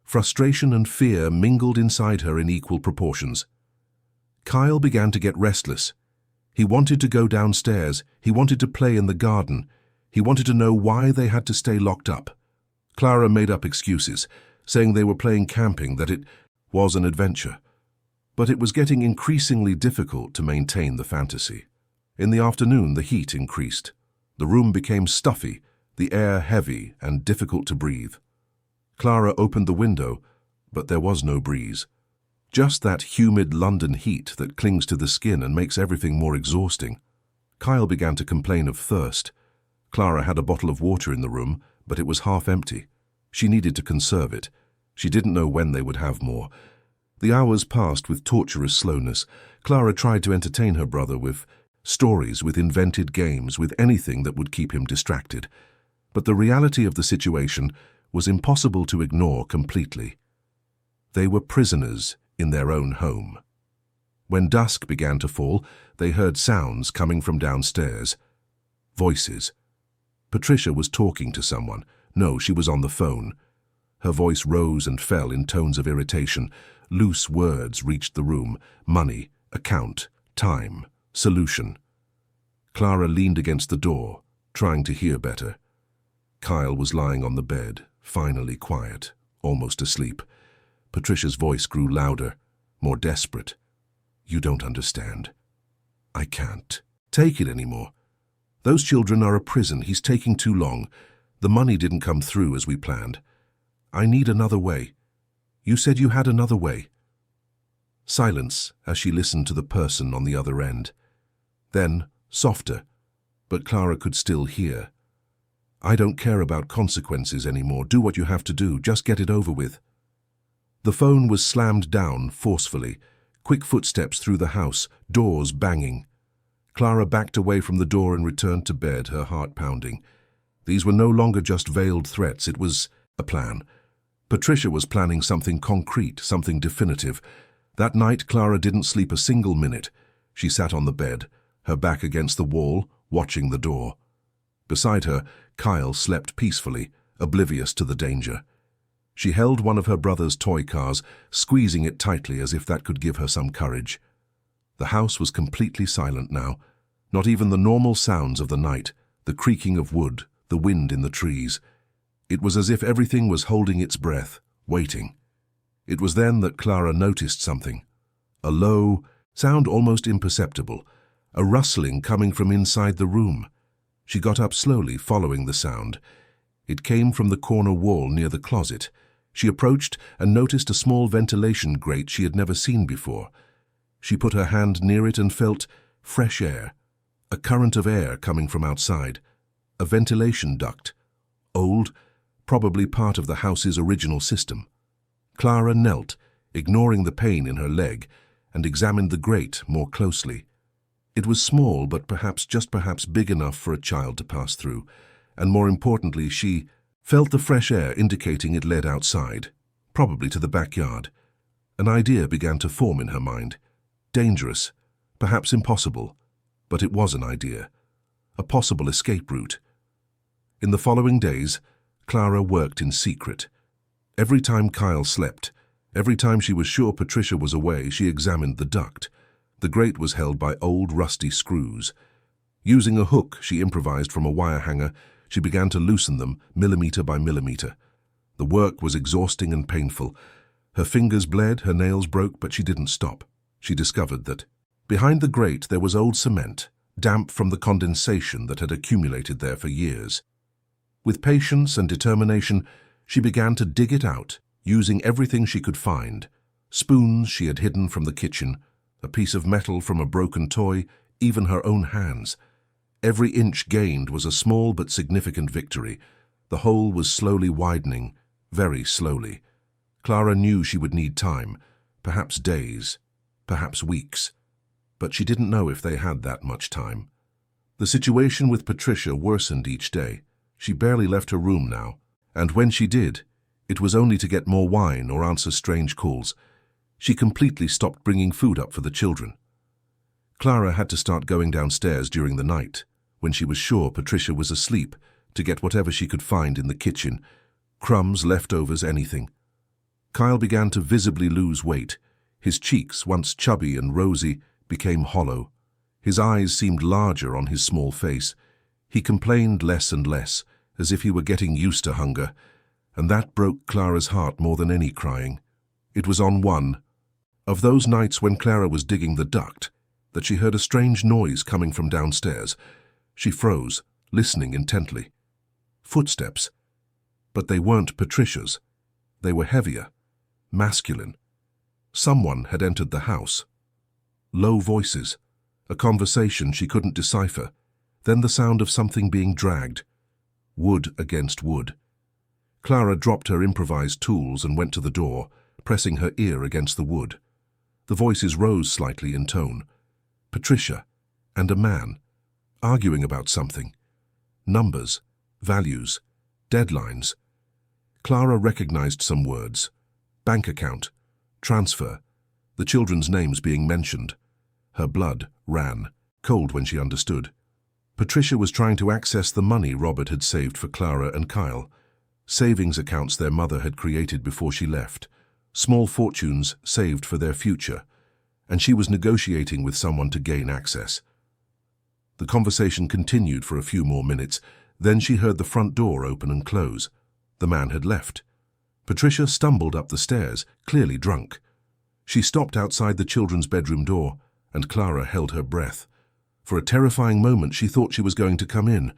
Frustration and fear mingled inside her in equal proportions. Kyle began to get restless. He wanted to go downstairs. He wanted to play in the garden. He wanted to know why they had to stay locked up. Clara made up excuses, saying they were playing camping, that it was an adventure. But it was getting increasingly difficult to maintain the fantasy. In the afternoon, the heat increased. The room became stuffy, the air heavy and difficult to breathe. Clara opened the window, but there was no breeze. Just that humid London heat that clings to the skin and makes everything more exhausting. Kyle began to complain of thirst. Clara had a bottle of water in the room, but it was half empty. She needed to conserve it. She didn't know when they would have more. The hours passed with torturous slowness. Clara tried to entertain her brother with stories, with invented games, with anything that would keep him distracted. But the reality of the situation was impossible to ignore completely. They were prisoners in their own home. When dusk began to fall, they heard sounds coming from downstairs. Voices. Patricia was talking to someone. No, she was on the phone. Her voice rose and fell in tones of irritation. Loose words reached the room. Money, account, time, solution. Clara leaned against the door, trying to hear better. Kyle was lying on the bed, finally quiet, almost asleep. Patricia's voice grew louder, more desperate. "You don't understand. I can't take it anymore. Those children are a prison. He's taking too long. The money didn't come through as we planned. I need another way. You said you had another way." Silence as she listened to the person on the other end. Then, softer, but Clara could still hear. "I don't care about consequences anymore. Do what you have to do. Just get it over with." The phone was slammed down forcefully. Quick footsteps through the house, doors banging. Clara backed away from the door and returned to bed, her heart pounding. These were no longer just veiled threats. It was a plan. Patricia was planning something concrete, something definitive. That night, Clara didn't sleep a single minute. She sat on the bed, her back against the wall, watching the door. Beside her, Kyle slept peacefully, oblivious to the danger. She held one of her brother's toy cars, squeezing it tightly as if that could give her some courage. The house was completely silent now. Not even the normal sounds of the night, the creaking of wood, the wind in the trees. It was as if everything was holding its breath, waiting. It was then that Clara noticed something. A low sound, almost imperceptible, a rustling coming from inside the room. She got up slowly, following the sound. It came from the corner wall near the closet. She approached and noticed a small ventilation grate she had never seen before. She put her hand near it and felt fresh air, a current of air coming from outside, a ventilation duct, old, probably part of the house's original system. Clara knelt, ignoring the pain in her leg, and examined the grate more closely. It was small, but perhaps big enough for a child to pass through, and more importantly, she felt the fresh air indicating it led outside, probably to the backyard. An idea began to form in her mind. Dangerous, perhaps impossible, but it was an idea, a possible escape route. In the following days, Clara worked in secret. Every time Kyle slept, every time she was sure Patricia was away, she examined the duct. The grate was held by old rusty screws. Using a hook she improvised from a wire hanger, she began to loosen them millimeter by millimeter. The work was exhausting and painful. Her fingers bled, her nails broke, but she didn't stop. She discovered that behind the grate there was old cement, damp from the condensation that had accumulated there for years. With patience and determination, she began to dig it out, using everything she could find. Spoons she had hidden from the kitchen, a piece of metal from a broken toy, even her own hands. Every inch gained was a small but significant victory. The hole was slowly widening, very slowly. Clara knew she would need time, perhaps days, perhaps weeks. But she didn't know if they had that much time. The situation with Patricia worsened each day. She barely left her room now, and when she did, it was only to get more wine or answer strange calls. She completely stopped bringing food up for the children. Clara had to start going downstairs during the night, when she was sure Patricia was asleep, to get whatever she could find in the kitchen, crumbs, leftovers, anything. Kyle began to visibly lose weight. His cheeks, once chubby and rosy, became hollow. His eyes seemed larger on his small face. He complained less and less, as if he were getting used to hunger, and that broke Clara's heart more than any crying. It was on one of those nights when Clara was digging the duct that she heard a strange noise coming from downstairs. She froze, listening intently. Footsteps. But they weren't Patricia's. They were heavier, masculine. Someone had entered the house. Low voices, a conversation she couldn't decipher, then the sound of something being dragged. Wood against wood. Clara dropped her improvised tools and went to the door, pressing her ear against the wood. The voices rose slightly in tone. Patricia and a man, arguing about something. Numbers, values, deadlines. Clara recognized some words. Bank account, transfer, the children's names being mentioned. Her blood ran, cold when she understood. Patricia was trying to access the money Robert had saved for Clara and Kyle. Savings accounts their mother had created before she left. Small fortunes saved for their future, and she was negotiating with someone to gain access. The conversation continued for a few more minutes, then she heard the front door open and close. The man had left. Patricia stumbled up the stairs, clearly drunk. She stopped outside the children's bedroom door, and Clara held her breath. For a terrifying moment she thought she was going to come in,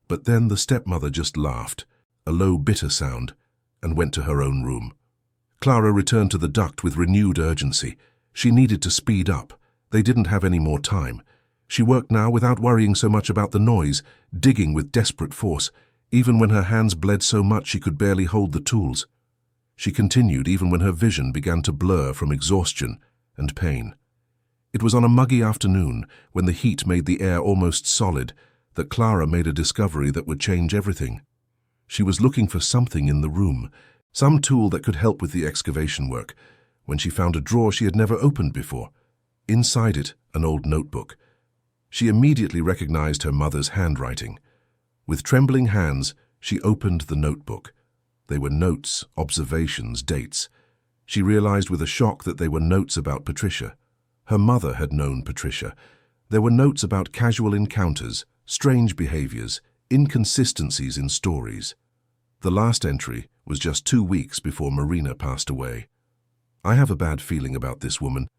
but then the stepmother just laughed, a low bitter sound, and went to her own room. Clara returned to the duct with renewed urgency. She needed to speed up. They didn't have any more time. She worked now without worrying so much about the noise, digging with desperate force, even when her hands bled so much she could barely hold the tools. She continued even when her vision began to blur from exhaustion and pain. It was on a muggy afternoon, when the heat made the air almost solid, that Clara made a discovery that would change everything. She was looking for something in the room, some tool that could help with the excavation work, when she found a drawer she had never opened before. Inside it, an old notebook. She immediately recognized her mother's handwriting. With trembling hands, she opened the notebook. They were notes, observations, dates. She realized with a shock that they were notes about Patricia. Her mother had known Patricia. There were notes about casual encounters, strange behaviors, inconsistencies in stories. The last entry was just 2 weeks before Marina passed away. I have a bad feeling about this woman.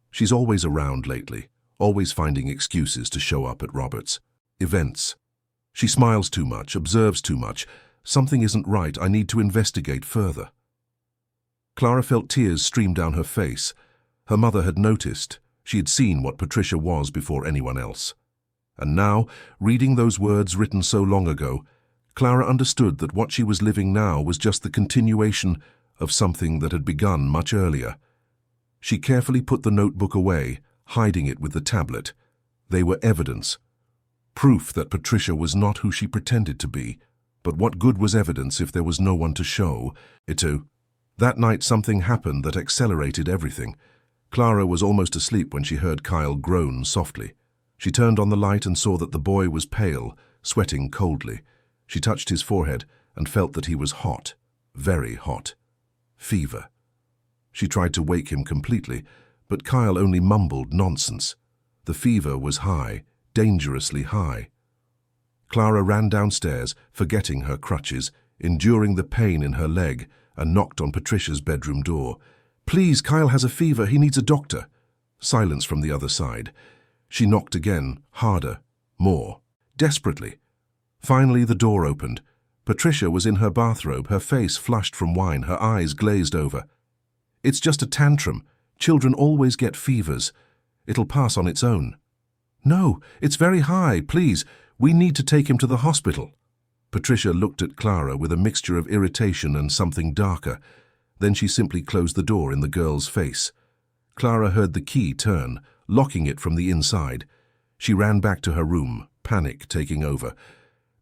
She's always around lately, always finding excuses to show up at Robert's events. She smiles too much, observes too much. Something isn't right. I need to investigate further. Clara felt tears stream down her face. Her mother had noticed. She had seen what Patricia was before anyone else. And now, reading those words written so long ago, Clara understood that what she was living now was just the continuation of something that had begun much earlier. She carefully put the notebook away, hiding it with the tablet. They were evidence. Proof that Patricia was not who she pretended to be. But what good was evidence if there was no one to show it to? That night something happened that accelerated everything. Clara was almost asleep when she heard Kyle groan softly. She turned on the light and saw that the boy was pale, sweating coldly. She touched his forehead and felt that he was hot, very hot. Fever. She tried to wake him completely, but Kyle only mumbled nonsense. The fever was high, dangerously high. Clara ran downstairs, forgetting her crutches, enduring the pain in her leg, and knocked on Patricia's bedroom door. "Please, Kyle has a fever. He needs a doctor." Silence from the other side. She knocked again, harder, more, desperately. Finally, the door opened. Patricia was in her bathrobe, her face flushed from wine, her eyes glazed over. "It's just a tantrum. Children always get fevers. It'll pass on its own." "No, it's very high. Please, we need to take him to the hospital." Patricia looked at Clara with a mixture of irritation and something darker. Then she simply closed the door in the girl's face. Clara heard the key turn, locking it from the inside. She ran back to her room, panic taking over.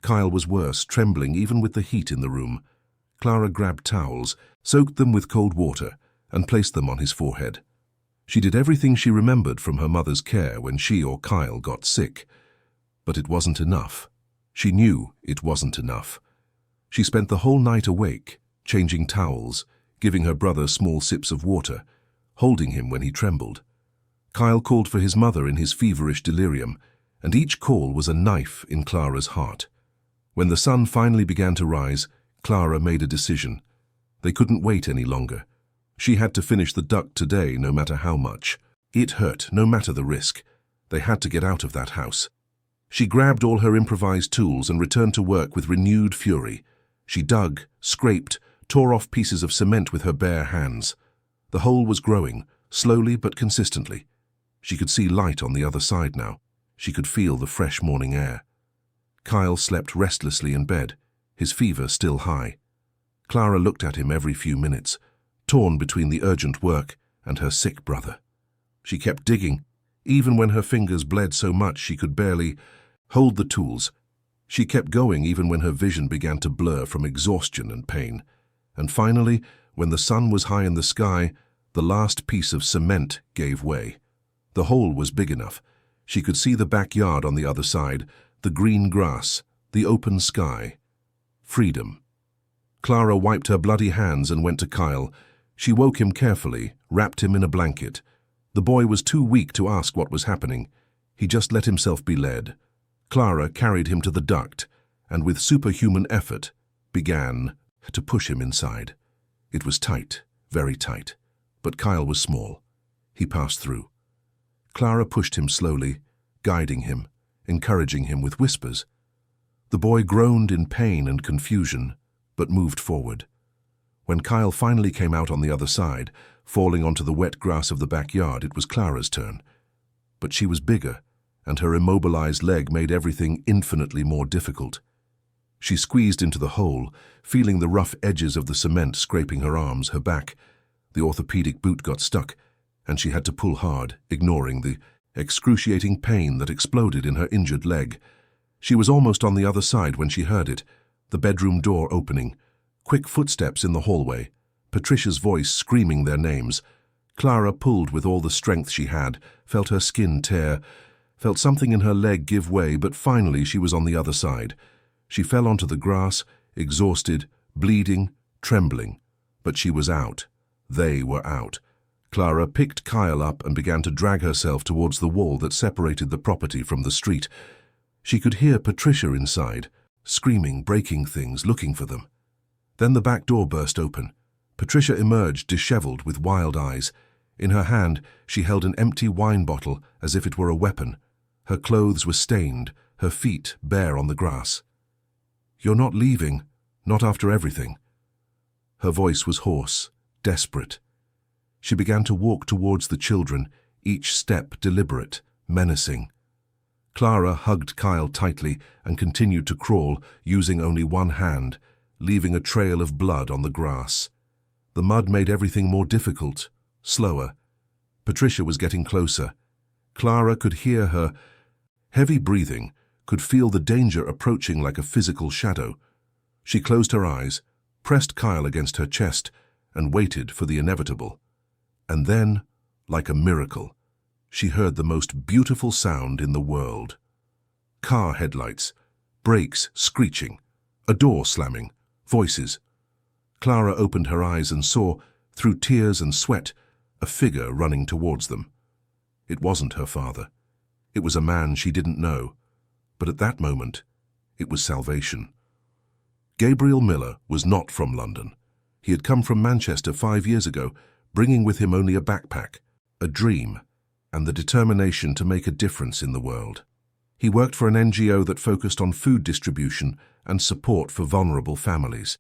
Kyle was worse, trembling even with the heat in the room. Clara grabbed towels, soaked them with cold water, and placed them on his forehead. She did everything she remembered from her mother's care when she or Kyle got sick. But it wasn't enough. She knew it wasn't enough. She spent the whole night awake, changing towels, giving her brother small sips of water, holding him when he trembled. Kyle called for his mother in his feverish delirium, and each call was a knife in Clara's heart. When the sun finally began to rise, Clara made a decision. They couldn't wait any longer. She had to finish the duct today, no matter how much. It hurt, no matter the risk. They had to get out of that house. She grabbed all her improvised tools and returned to work with renewed fury. She dug, scraped, tore off pieces of cement with her bare hands. The hole was growing, slowly but consistently. She could see light on the other side now. She could feel the fresh morning air. Kyle slept restlessly in bed, his fever still high. Clara looked at him every few minutes, torn between the urgent work and her sick brother. She kept digging, even when her fingers bled so much she could barely hold the tools. She kept going even when her vision began to blur from exhaustion and pain. And finally, when the sun was high in the sky, the last piece of cement gave way. The hole was big enough. She could see the backyard on the other side, the green grass, the open sky. Freedom. Clara wiped her bloody hands and went to Kyle. She woke him carefully, wrapped him in a blanket. The boy was too weak to ask what was happening. He just let himself be led. Clara carried him to the duct, and with superhuman effort, began to push him inside. It was tight, very tight, but Kyle was small. He passed through. Clara pushed him slowly, guiding him, encouraging him with whispers. The boy groaned in pain and confusion, but moved forward. When Kyle finally came out on the other side, falling onto the wet grass of the backyard, it was Clara's turn. But she was bigger, and her immobilized leg made everything infinitely more difficult. She squeezed into the hole, feeling the rough edges of the cement scraping her arms, her back. The orthopedic boot got stuck, and she had to pull hard, ignoring the excruciating pain that exploded in her injured leg. She was almost on the other side when she heard it, the bedroom door opening, quick footsteps in the hallway, Patricia's voice screaming their names. Clara pulled with all the strength she had, felt her skin tear, felt something in her leg give way, but finally she was on the other side. She fell onto the grass, exhausted, bleeding, trembling, but she was out. They were out. Clara picked Kyle up and began to drag herself towards the wall that separated the property from the street. She could hear Patricia inside, screaming, breaking things, looking for them. Then the back door burst open. Patricia emerged, disheveled, with wild eyes. In her hand, she held an empty wine bottle as if it were a weapon. Her clothes were stained, her feet bare on the grass. "You're not leaving, not after everything." Her voice was hoarse, desperate. She began to walk towards the children, each step deliberate, menacing. Clara hugged Kyle tightly and continued to crawl, using only one hand, leaving a trail of blood on the grass. The mud made everything more difficult, slower. Patricia was getting closer. Clara could hear her heavy breathing, could feel the danger approaching like a physical shadow. She closed her eyes, pressed Kyle against her chest, and waited for the inevitable. And then, like a miracle, she heard the most beautiful sound in the world. Car headlights, brakes screeching, a door slamming, voices. Clara opened her eyes and saw, through tears and sweat, a figure running towards them. It wasn't her father. It was a man she didn't know. But at that moment, it was salvation. Gabriel Miller was not from London. He had come from Manchester 5 years ago, bringing with him only a backpack, a dream, and the determination to make a difference in the world. He worked for an NGO that focused on food distribution and support for vulnerable families.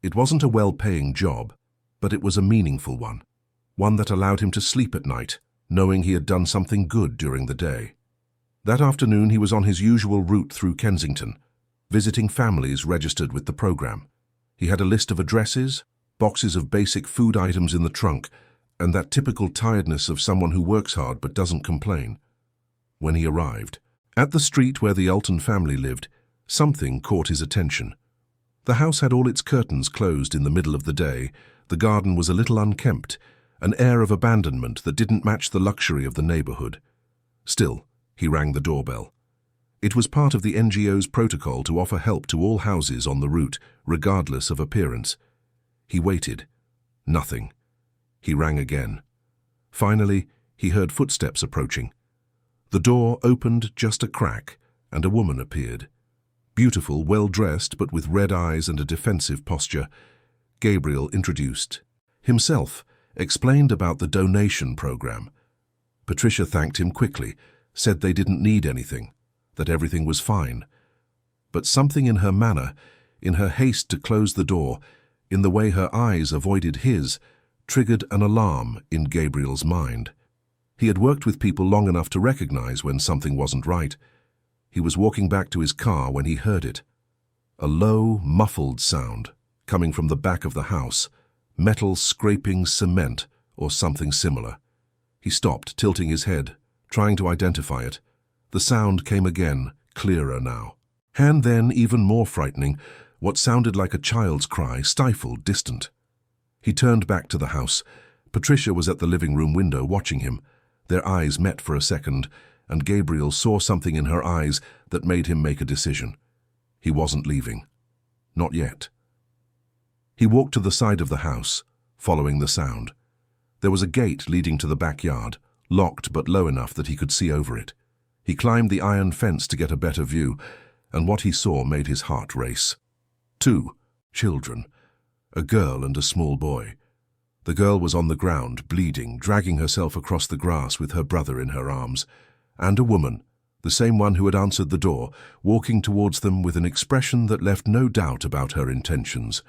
It wasn't a well-paying job, but it was a meaningful one that allowed him to sleep at night, knowing he had done something good during the day. That afternoon he was on his usual route through Kensington, visiting families registered with the program. He had a list of addresses, boxes of basic food items in the trunk, and that typical tiredness of someone who works hard but doesn't complain. When he arrived, at the street where the Alton family lived, something caught his attention. The house had all its curtains closed in the middle of the day, the garden was a little unkempt, an air of abandonment that didn't match the luxury of the neighborhood. Still, he rang the doorbell. It was part of the NGO's protocol to offer help to all houses on the route, regardless of appearance. He waited. Nothing. He rang again. Finally, he heard footsteps approaching. The door opened just a crack, and a woman appeared. Beautiful, well-dressed, but with red eyes and a defensive posture. Gabriel introduced himself, explained about the donation program. Patricia thanked him quickly, said they didn't need anything, that everything was fine. But something in her manner, in her haste to close the door, in the way her eyes avoided his, triggered an alarm in Gabriel's mind. He had worked with people long enough to recognize when something wasn't right. He was walking back to his car when he heard it. A low, muffled sound, coming from the back of the house, metal scraping cement or something similar. He stopped, tilting his head, trying to identify it. The sound came again, clearer now. And then, even more frightening, what sounded like a child's cry, stifled, distant. He turned back to the house. Patricia was at the living room window watching him. Their eyes met for a second, and Gabriel saw something in her eyes that made him make a decision. He wasn't leaving. Not yet. He walked to the side of the house, following the sound. There was a gate leading to the backyard, locked but low enough that he could see over it. He climbed the iron fence to get a better view, and what he saw made his heart race. 2 children, a girl and a small boy. The girl was on the ground, bleeding, dragging herself across the grass with her brother in her arms. And a woman, the same one who had answered the door, walking towards them with an expression that left no doubt about her intentions.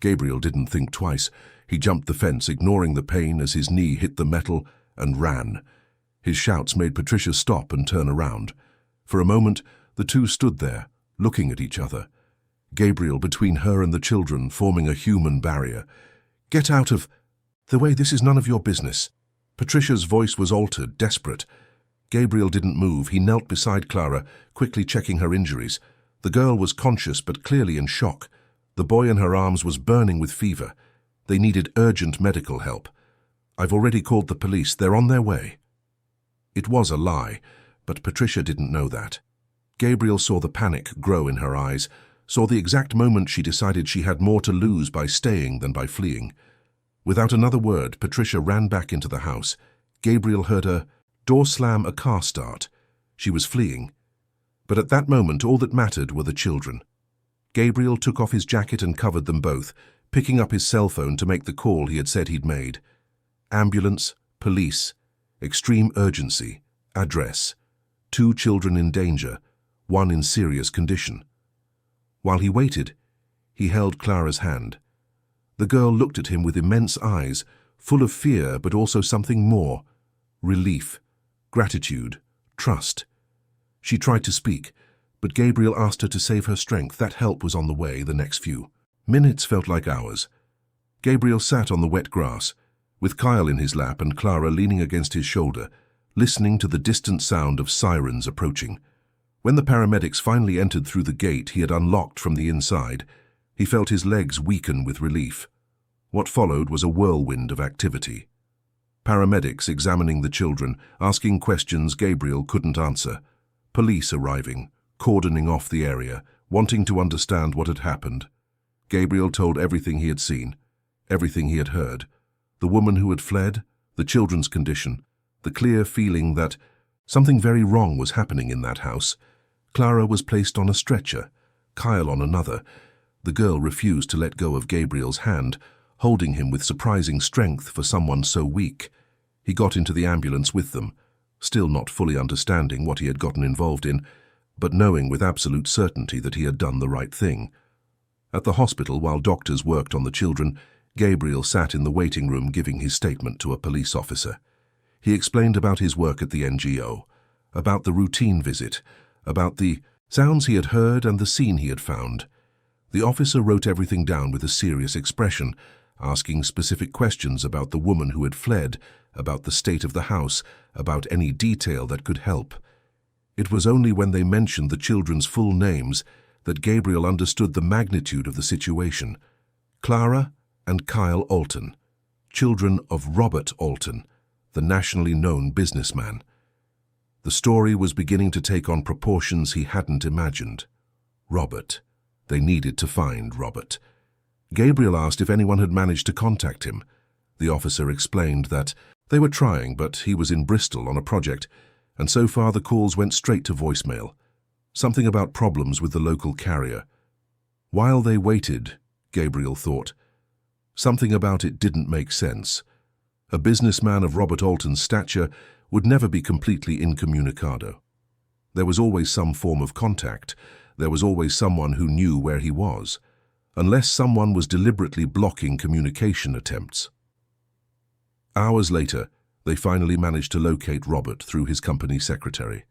Gabriel didn't think twice. He jumped the fence, ignoring the pain as his knee hit the metal, and ran. His shouts made Patricia stop and turn around. For a moment, the two stood there, looking at each other. Gabriel between her and the children, forming a human barrier. "Get out of the way, this is none of your business." Patricia's voice was altered, desperate. Gabriel didn't move. He knelt beside Clara, quickly checking her injuries. The girl was conscious but clearly in shock. The boy in her arms was burning with fever. They needed urgent medical help. "I've already called the police. They're on their way." It was a lie, but Patricia didn't know that. Gabriel saw the panic grow in her eyes, saw the exact moment she decided she had more to lose by staying than by fleeing. Without another word, Patricia ran back into the house. Gabriel heard her door slam, a car start. She was fleeing. But at that moment, all that mattered were the children. Gabriel took off his jacket and covered them both, picking up his cell phone to make the call he had said he'd made. Ambulance, police, extreme urgency, address. 2 children in danger, 1 in serious condition. While he waited, he held Clara's hand. The girl looked at him with immense eyes, full of fear but also something more. Relief, gratitude, trust. She tried to speak, but Gabriel asked her to save her strength. That help was on the way. The next few minutes felt like hours. Gabriel sat on the wet grass, with Kyle in his lap and Clara leaning against his shoulder, listening to the distant sound of sirens approaching. When the paramedics finally entered through the gate he had unlocked from the inside, he felt his legs weaken with relief. What followed was a whirlwind of activity. Paramedics examining the children, asking questions Gabriel couldn't answer. Police arriving, cordoning off the area, wanting to understand what had happened. Gabriel told everything he had seen, everything he had heard. The woman who had fled, the children's condition, the clear feeling that something very wrong was happening in that house. Clara was placed on a stretcher, Kyle on another. The girl refused to let go of Gabriel's hand, holding him with surprising strength for someone so weak. He got into the ambulance with them, still not fully understanding what he had gotten involved in, but knowing with absolute certainty that he had done the right thing. At the hospital, while doctors worked on the children, Gabriel sat in the waiting room giving his statement to a police officer. He explained about his work at the NGO, about the routine visit, about the sounds he had heard and the scene he had found. The officer wrote everything down with a serious expression, asking specific questions about the woman who had fled, about the state of the house, about any detail that could help. It was only when they mentioned the children's full names that Gabriel understood the magnitude of the situation. Clara and Kyle Alton, children of Robert Alton, the nationally known businessman. The story was beginning to take on proportions he hadn't imagined. Robert. They needed to find Robert. Gabriel asked if anyone had managed to contact him. The officer explained that they were trying, but he was in Bristol on a project, and so far the calls went straight to voicemail. Something about problems with the local carrier. While they waited, Gabriel thought, something about it didn't make sense. A businessman of Robert Alton's stature would never be completely incommunicado. There was always some form of contact. There was always someone who knew where he was, unless someone was deliberately blocking communication attempts. Hours later, they finally managed to locate Robert through his company secretary.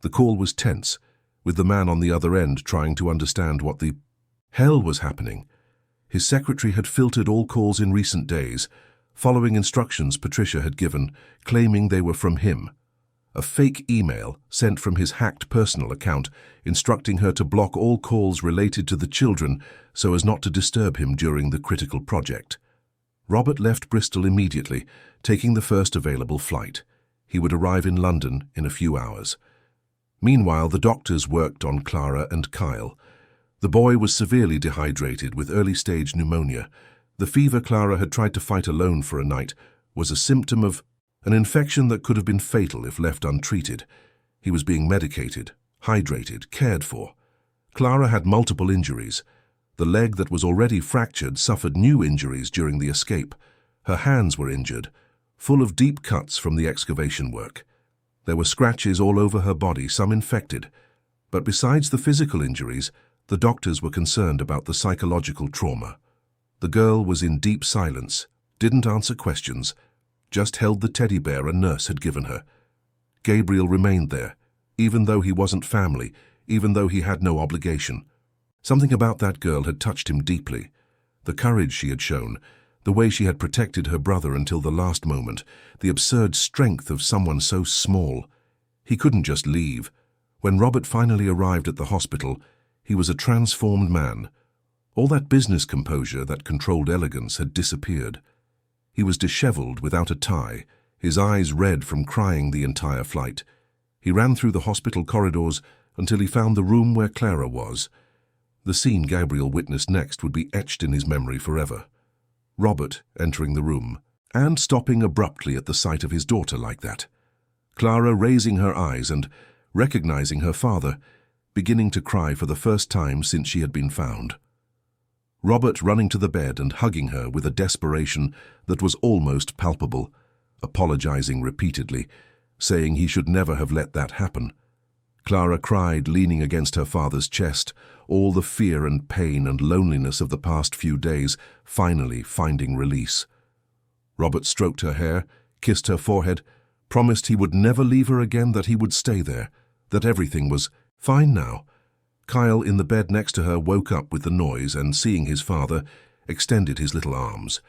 The call was tense, with the man on the other end trying to understand what the hell was happening. His secretary had filtered all calls in recent days, following instructions Patricia had given, claiming they were from him. A fake email sent from his hacked personal account instructing her to block all calls related to the children so as not to disturb him during the critical project. Robert left Bristol immediately, taking the first available flight. He would arrive in London in a few hours. Meanwhile, the doctors worked on Clara and Kyle. The boy was severely dehydrated with early-stage pneumonia. The fever Clara had tried to fight alone for a night was a symptom of an infection that could have been fatal if left untreated. He was being medicated, hydrated, cared for. Clara had multiple injuries. The leg that was already fractured suffered new injuries during the escape. Her hands were injured, full of deep cuts from the excavation work. There were scratches all over her body, some infected. But besides the physical injuries, the doctors were concerned about the psychological trauma. The girl was in deep silence, didn't answer questions, just held the teddy bear a nurse had given her. Gabriel remained there, even though he wasn't family, even though he had no obligation. Something about that girl had touched him deeply. The courage she had shown, the way she had protected her brother until the last moment, the absurd strength of someone so small. He couldn't just leave. When Robert finally arrived at the hospital, he was a transformed man. All that business composure, that controlled elegance, had disappeared. He was disheveled without a tie, his eyes red from crying the entire flight. He ran through the hospital corridors until he found the room where Clara was. The scene Gabriel witnessed next would be etched in his memory forever. Robert entering the room and stopping abruptly at the sight of his daughter like that. Clara raising her eyes and recognizing her father, beginning to cry for the first time since she had been found. Robert running to the bed and hugging her with a desperation that was almost palpable, apologizing repeatedly, saying he should never have let that happen. Clara cried, leaning against her father's chest, all the fear and pain and loneliness of the past few days finally finding release. Robert stroked her hair, kissed her forehead, promised he would never leave her again, that he would stay there, that everything was fine now. Kyle, in the bed next to her, woke up with the noise and, seeing his father, extended his little arms.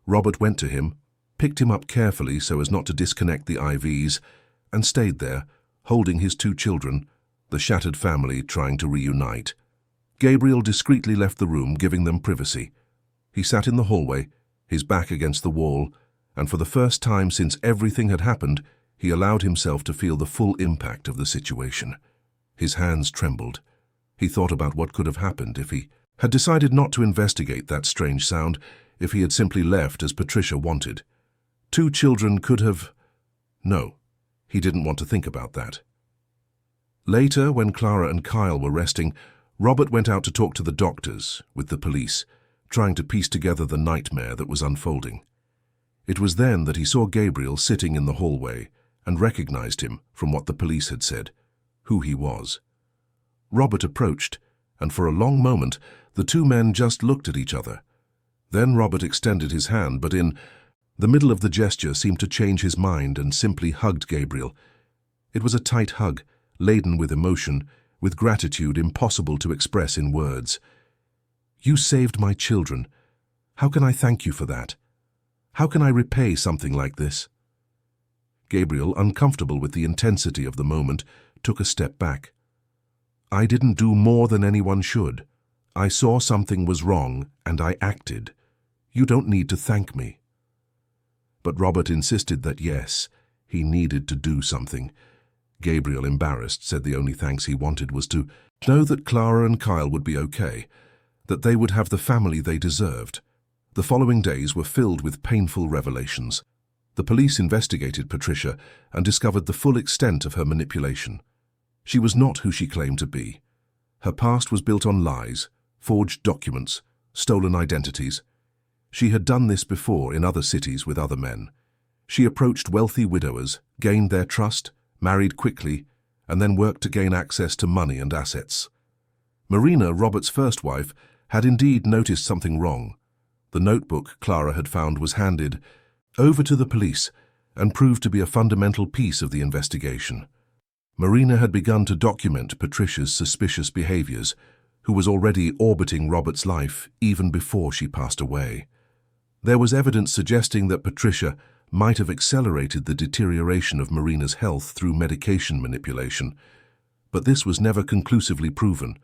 Robert went to him, picked him up carefully so as not to disconnect the IVs, and stayed there, holding his two children, the shattered family trying to reunite. Gabriel discreetly left the room, giving them privacy. He sat in the hallway, his back against the wall, and for the first time since everything had happened, he allowed himself to feel the full impact of the situation. His hands trembled. He thought about what could have happened if he had decided not to investigate that strange sound, if he had simply left as Patricia wanted. Two children could have... No, he didn't want to think about that. Later, when Clara and Kyle were resting, Robert went out to talk to the doctors, with the police, trying to piece together the nightmare that was unfolding. It was then that he saw Gabriel sitting in the hallway and recognized him from what the police had said, who he was. Robert approached, and for a long moment the two men just looked at each other. Then Robert extended his hand, but in the middle of the gesture seemed to change his mind and simply hugged Gabriel. It was a tight hug, laden with emotion, with gratitude impossible to express in words. "You saved my children. How can I thank you for that? How can I repay something like this?" Gabriel, uncomfortable with the intensity of the moment, took a step back. "I didn't do more than anyone should. I saw something was wrong, and I acted. You don't need to thank me." But Robert insisted that yes, he needed to do something. Gabriel, embarrassed, said the only thanks he wanted was to know that Clara and Kyle would be okay, that they would have the family they deserved. The following days were filled with painful revelations. The police investigated Patricia and discovered the full extent of her manipulation. She was not who she claimed to be. Her past was built on lies, forged documents, stolen identities. She had done this before in other cities with other men. She approached wealthy widowers, gained their trust, married quickly, and then worked to gain access to money and assets. Marina, Robert's first wife, had indeed noticed something wrong. The notebook Clara had found was handed over to the police and proved to be a fundamental piece of the investigation. Marina had begun to document Patricia's suspicious behaviors, who was already orbiting Robert's life even before she passed away. There was evidence suggesting that Patricia might have accelerated the deterioration of Marina's health through medication manipulation, but this was never conclusively proven.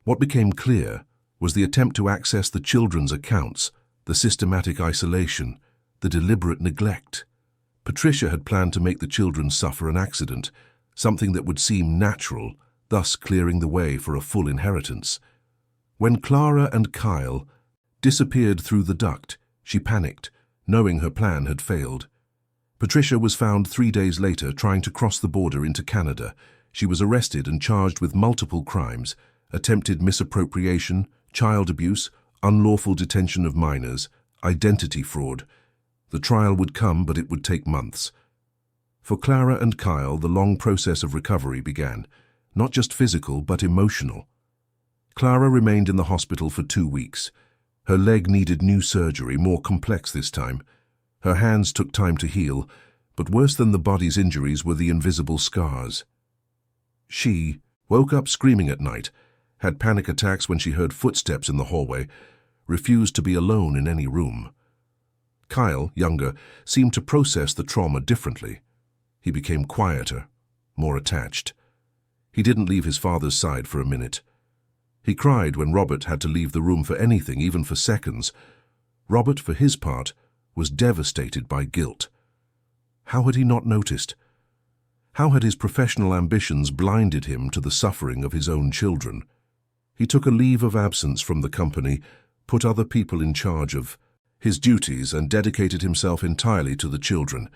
What became clear was the attempt to access the children's accounts, the systematic isolation, the deliberate neglect. Patricia had planned to make the children suffer an accident, something that would seem natural, thus clearing the way for a full inheritance. When Clara and Kyle disappeared through the duct, she panicked, knowing her plan had failed. Patricia was found 3 days later trying to cross the border into Canada. She was arrested and charged with multiple crimes: attempted misappropriation, child abuse, unlawful detention of minors, identity fraud. The trial would come, but it would take months. For Clara and Kyle, the long process of recovery began, not just physical but emotional. Clara remained in the hospital for 2 weeks. Her leg needed new surgery, more complex this time. Her hands took time to heal, but worse than the body's injuries were the invisible scars. She woke up screaming at night, had panic attacks when she heard footsteps in the hallway, refused to be alone in any room. Kyle, younger, seemed to process the trauma differently. He became quieter, more attached. He didn't leave his father's side for a minute. He cried when Robert had to leave the room for anything, even for seconds. Robert, for his part, was devastated by guilt. How had he not noticed? How had his professional ambitions blinded him to the suffering of his own children? He took a leave of absence from the company, put other people in charge of his duties, and dedicated himself entirely to the children.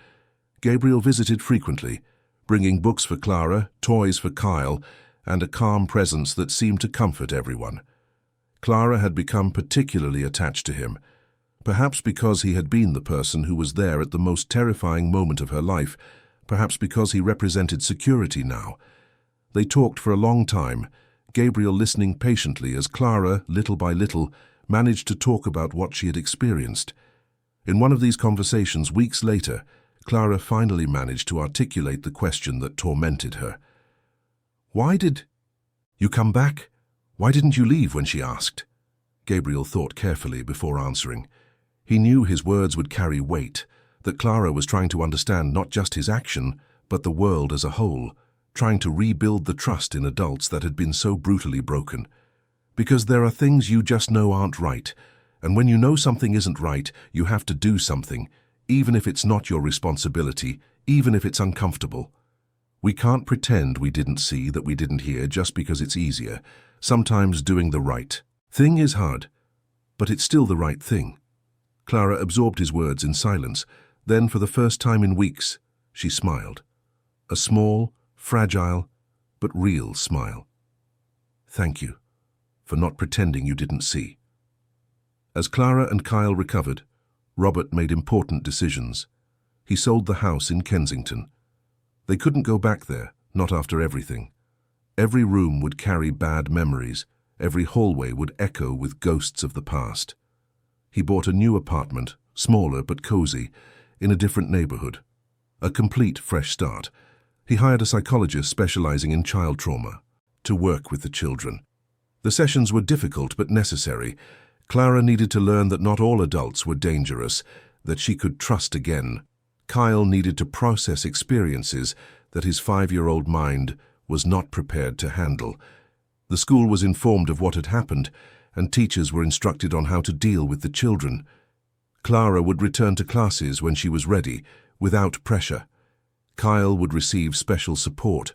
Gabriel visited frequently, bringing books for Clara, toys for Kyle, and a calm presence that seemed to comfort everyone. Clara had become particularly attached to him, perhaps because he had been the person who was there at the most terrifying moment of her life, perhaps because he represented security now. They talked for a long time, Gabriel listening patiently as Clara, little by little, managed to talk about what she had experienced. In one of these conversations weeks later, Clara finally managed to articulate the question that tormented her. "Why did you come back? Why didn't you leave?" when she asked. Gabriel thought carefully before answering. He knew his words would carry weight, that Clara was trying to understand not just his action, but the world as a whole, trying to rebuild the trust in adults that had been so brutally broken. Because there are things you just know aren't right, and when you know something isn't right, you have to do something, even if it's not your responsibility, even if it's uncomfortable. We can't pretend we didn't see, that we didn't hear, just because it's easier. Sometimes doing the right thing is hard, but it's still the right thing. Clara absorbed his words in silence. Then, for the first time in weeks, she smiled. A small, fragile, but real smile. "Thank you for not pretending you didn't see." As Clara and Kyle recovered, Robert made important decisions. He sold the house in Kensington. They couldn't go back there, not after everything. Every room would carry bad memories. Every hallway would echo with ghosts of the past. He bought a new apartment, smaller but cozy, in a different neighborhood. A complete fresh start. He hired a psychologist specializing in child trauma to work with the children. The sessions were difficult but necessary. Clara needed to learn that not all adults were dangerous, that she could trust again. Kyle needed to process experiences that his 5-year-old mind was not prepared to handle. The school was informed of what had happened, and teachers were instructed on how to deal with the children. Clara would return to classes when she was ready, without pressure. Kyle would receive special support.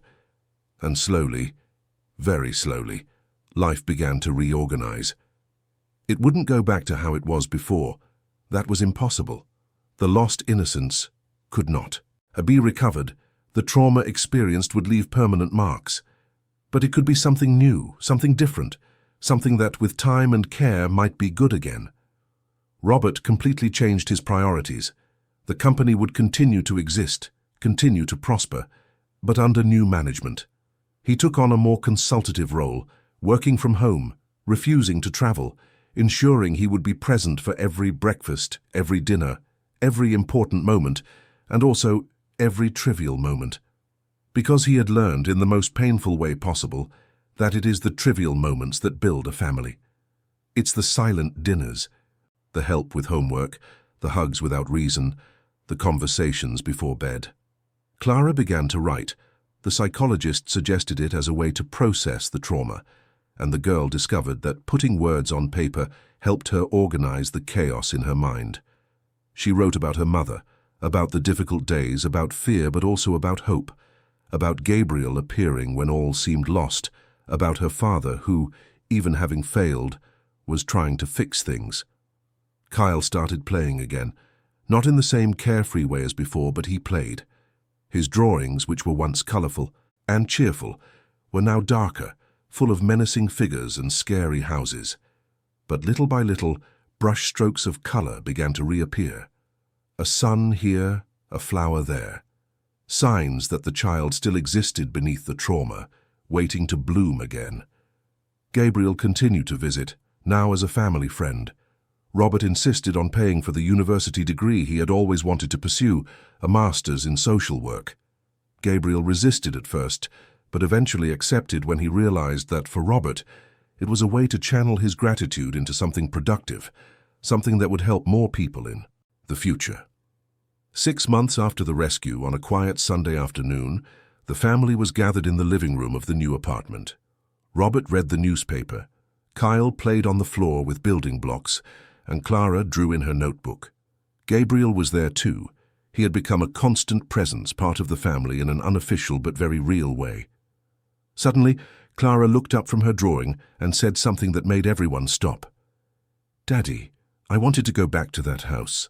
And slowly, very slowly, life began to reorganize. It wouldn't go back to how it was before. That was impossible. The lost innocence could not be recovered. The trauma experienced would leave permanent marks. But it could be something new, something different, something that with time and care might be good again. Robert completely changed his priorities. The company would continue to exist, continue to prosper, but under new management. He took on a more consultative role, working from home, refusing to travel, ensuring he would be present for every breakfast, every dinner, every important moment, and also every trivial moment. Because he had learned in the most painful way possible that it is the trivial moments that build a family. It's the silent dinners, the help with homework, the hugs without reason, the conversations before bed. Clara began to write. The psychologist suggested it as a way to process the trauma, and the girl discovered that putting words on paper helped her organize the chaos in her mind. She wrote about her mother, about the difficult days, about fear, but also about hope, about Gabriel appearing when all seemed lost, about her father who, even having failed, was trying to fix things. Kyle started playing again, not in the same carefree way as before, but he played. His drawings, which were once colorful and cheerful, were now darker, full of menacing figures and scary houses. But little by little, brush strokes of color began to reappear. A sun here, a flower there. Signs that the child still existed beneath the trauma, waiting to bloom again. Gabriel continued to visit, now as a family friend. Robert insisted on paying for the university degree he had always wanted to pursue, a master's in social work. Gabriel resisted at first, but eventually accepted when he realized that for Robert, it was a way to channel his gratitude into something productive, something that would help more people in the future. 6 months after the rescue, on a quiet Sunday afternoon, the family was gathered in the living room of the new apartment. Robert read the newspaper. Kyle played on the floor with building blocks, and Clara drew in her notebook. Gabriel was there too. He had become a constant presence, part of the family in an unofficial but very real way. Suddenly, Clara looked up from her drawing and said something that made everyone stop. "Daddy, I wanted to go back to that house."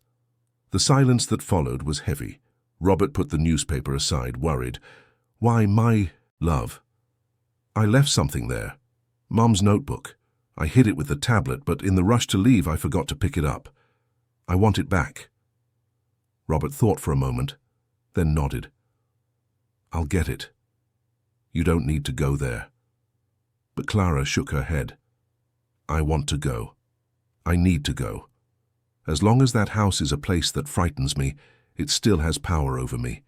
The silence that followed was heavy. Robert put the newspaper aside, worried. "Why, my love? I left something there. Mom's notebook. I hid it with the tablet, but in the rush to leave, I forgot to pick it up. I want it back." Robert thought for a moment, then nodded. "I'll get it. You don't need to go there." But Clara shook her head. "I want to go. I need to go. As long as that house is a place that frightens me, it still has power over me.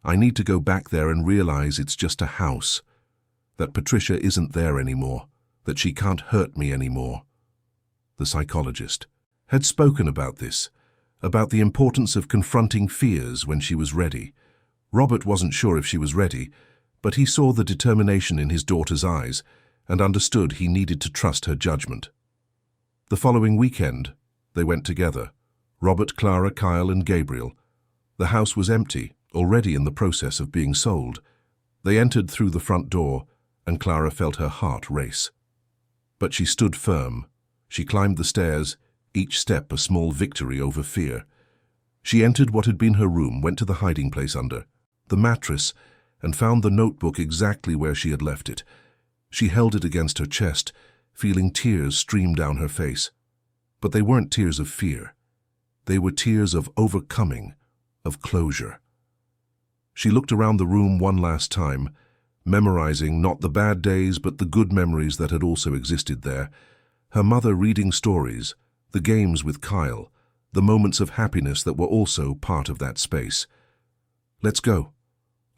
I need to go back there and realize it's just a house, that Patricia isn't there anymore, that she can't hurt me anymore." The psychologist had spoken about this, about the importance of confronting fears when she was ready. Robert wasn't sure if she was ready, but he saw the determination in his daughter's eyes and understood he needed to trust her judgment. The following weekend, they went together. Robert, Clara, Kyle, and Gabriel. The house was empty, already in the process of being sold. They entered through the front door, and Clara felt her heart race. But she stood firm. She climbed the stairs, each step a small victory over fear. She entered what had been her room, went to the hiding place under the mattress, and found the notebook exactly where she had left it. She held it against her chest, feeling tears stream down her face. But they weren't tears of fear. They were tears of overcoming, of closure. She looked around the room one last time, memorizing not the bad days but the good memories that had also existed there. Her mother reading stories, the games with Kyle, the moments of happiness that were also part of that space. "Let's go.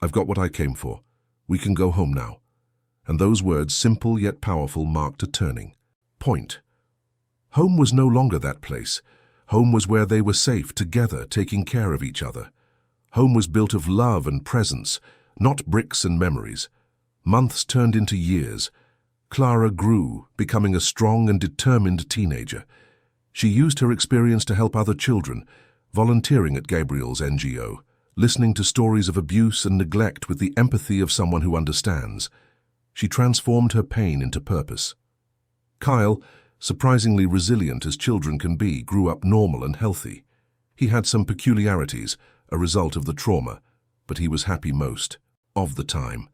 I've got what I came for. We can go home now." And those words, simple yet powerful, marked a turning point. Home was no longer that place. Home was where they were safe, together, taking care of each other. Home was built of love and presence, not bricks and memories. Months turned into years. Clara grew, becoming a strong and determined teenager. She used her experience to help other children, volunteering at Gabriel's NGO, listening to stories of abuse and neglect with the empathy of someone who understands. She transformed her pain into purpose. Kyle, surprisingly resilient as children can be, grew up normal and healthy. He had some peculiarities, a result of the trauma, but he was happy most of the time.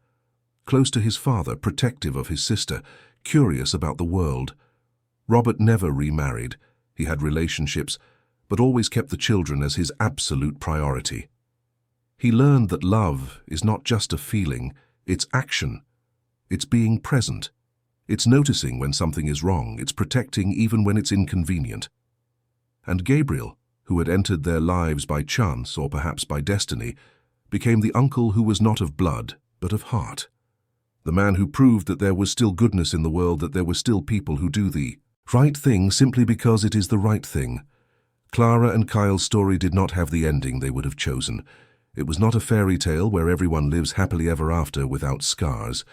Close to his father, protective of his sister, curious about the world. Robert never remarried. He had relationships, but always kept the children as his absolute priority. He learned that love is not just a feeling, it's action. It's being present. It's noticing when something is wrong. It's protecting even when it's inconvenient. And Gabriel, who had entered their lives by chance or perhaps by destiny, became the uncle who was not of blood, but of heart. The man who proved that there was still goodness in the world, that there were still people who do the right thing simply because it is the right thing. Clara and Kyle's story did not have the ending they would have chosen. It was not a fairy tale where everyone lives happily ever after without scars,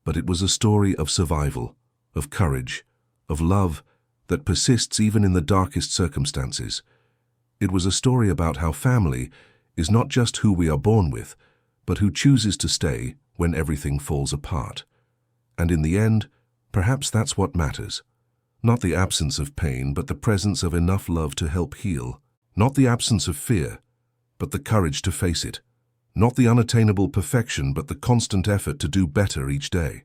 but it was a story of survival, of courage, of love that persists even in the darkest circumstances. It was a story about how family is not just who we are born with, but who chooses to stay when everything falls apart. And in the end, perhaps that's what matters. Not the absence of pain, but the presence of enough love to help heal. Not the absence of fear, but the courage to face it. Not the unattainable perfection, but the constant effort to do better each day.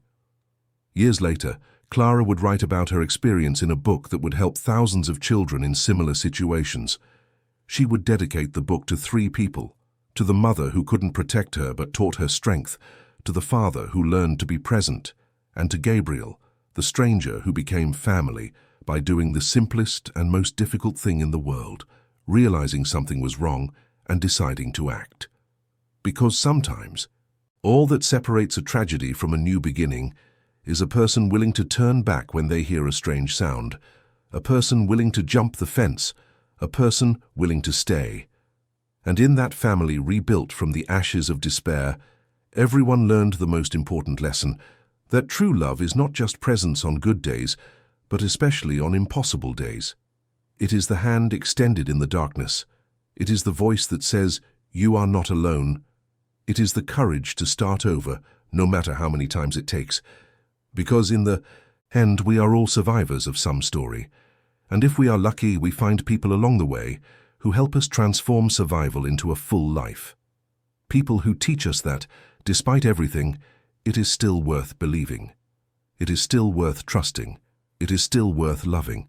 Years later, Clara would write about her experience in a book that would help thousands of children in similar situations. She would dedicate the book to 3 people: to the mother who couldn't protect her but taught her strength, to the father who learned to be present, and to Gabriel, the stranger who became family by doing the simplest and most difficult thing in the world, realizing something was wrong and deciding to act. Because sometimes, all that separates a tragedy from a new beginning is a person willing to turn back when they hear a strange sound, a person willing to jump the fence, a person willing to stay. And in that family rebuilt from the ashes of despair, everyone learned the most important lesson, that true love is not just presence on good days, but especially on impossible days. It is the hand extended in the darkness. It is the voice that says, "You are not alone." It is the courage to start over, no matter how many times it takes. Because in the end, we are all survivors of some story. And if we are lucky, we find people along the way who help us transform survival into a full life. People who teach us that, despite everything, it is still worth believing. It is still worth trusting. It is still worth loving.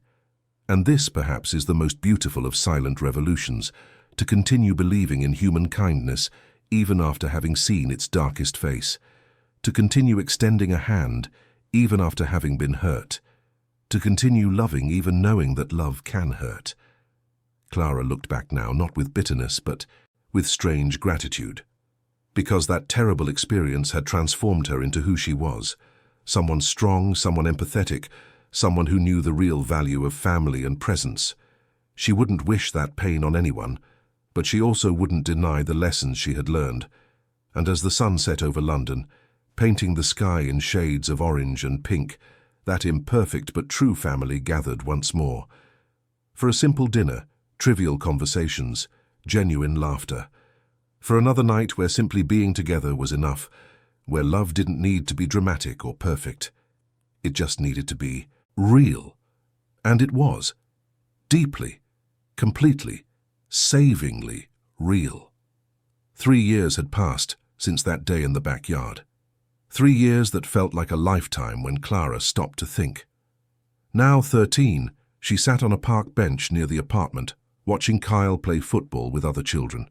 And this, perhaps, is the most beautiful of silent revolutions, to continue believing in human kindness even after having seen its darkest face, to continue extending a hand even after having been hurt, to continue loving even knowing that love can hurt. Clara looked back now, not with bitterness, but with strange gratitude. Because that terrible experience had transformed her into who she was, someone strong, someone empathetic, someone who knew the real value of family and presence. She wouldn't wish that pain on anyone, but she also wouldn't deny the lessons she had learned. And as the sun set over London, painting the sky in shades of orange and pink, that imperfect but true family gathered once more. For a simple dinner, trivial conversations, genuine laughter. For another night where simply being together was enough, where love didn't need to be dramatic or perfect. It just needed to be real. And it was. Deeply, completely, savingly real. 3 years had passed since that day in the backyard. 3 years that felt like a lifetime when Clara stopped to think. Now 13, she sat on a park bench near the apartment, watching Kyle play football with other children.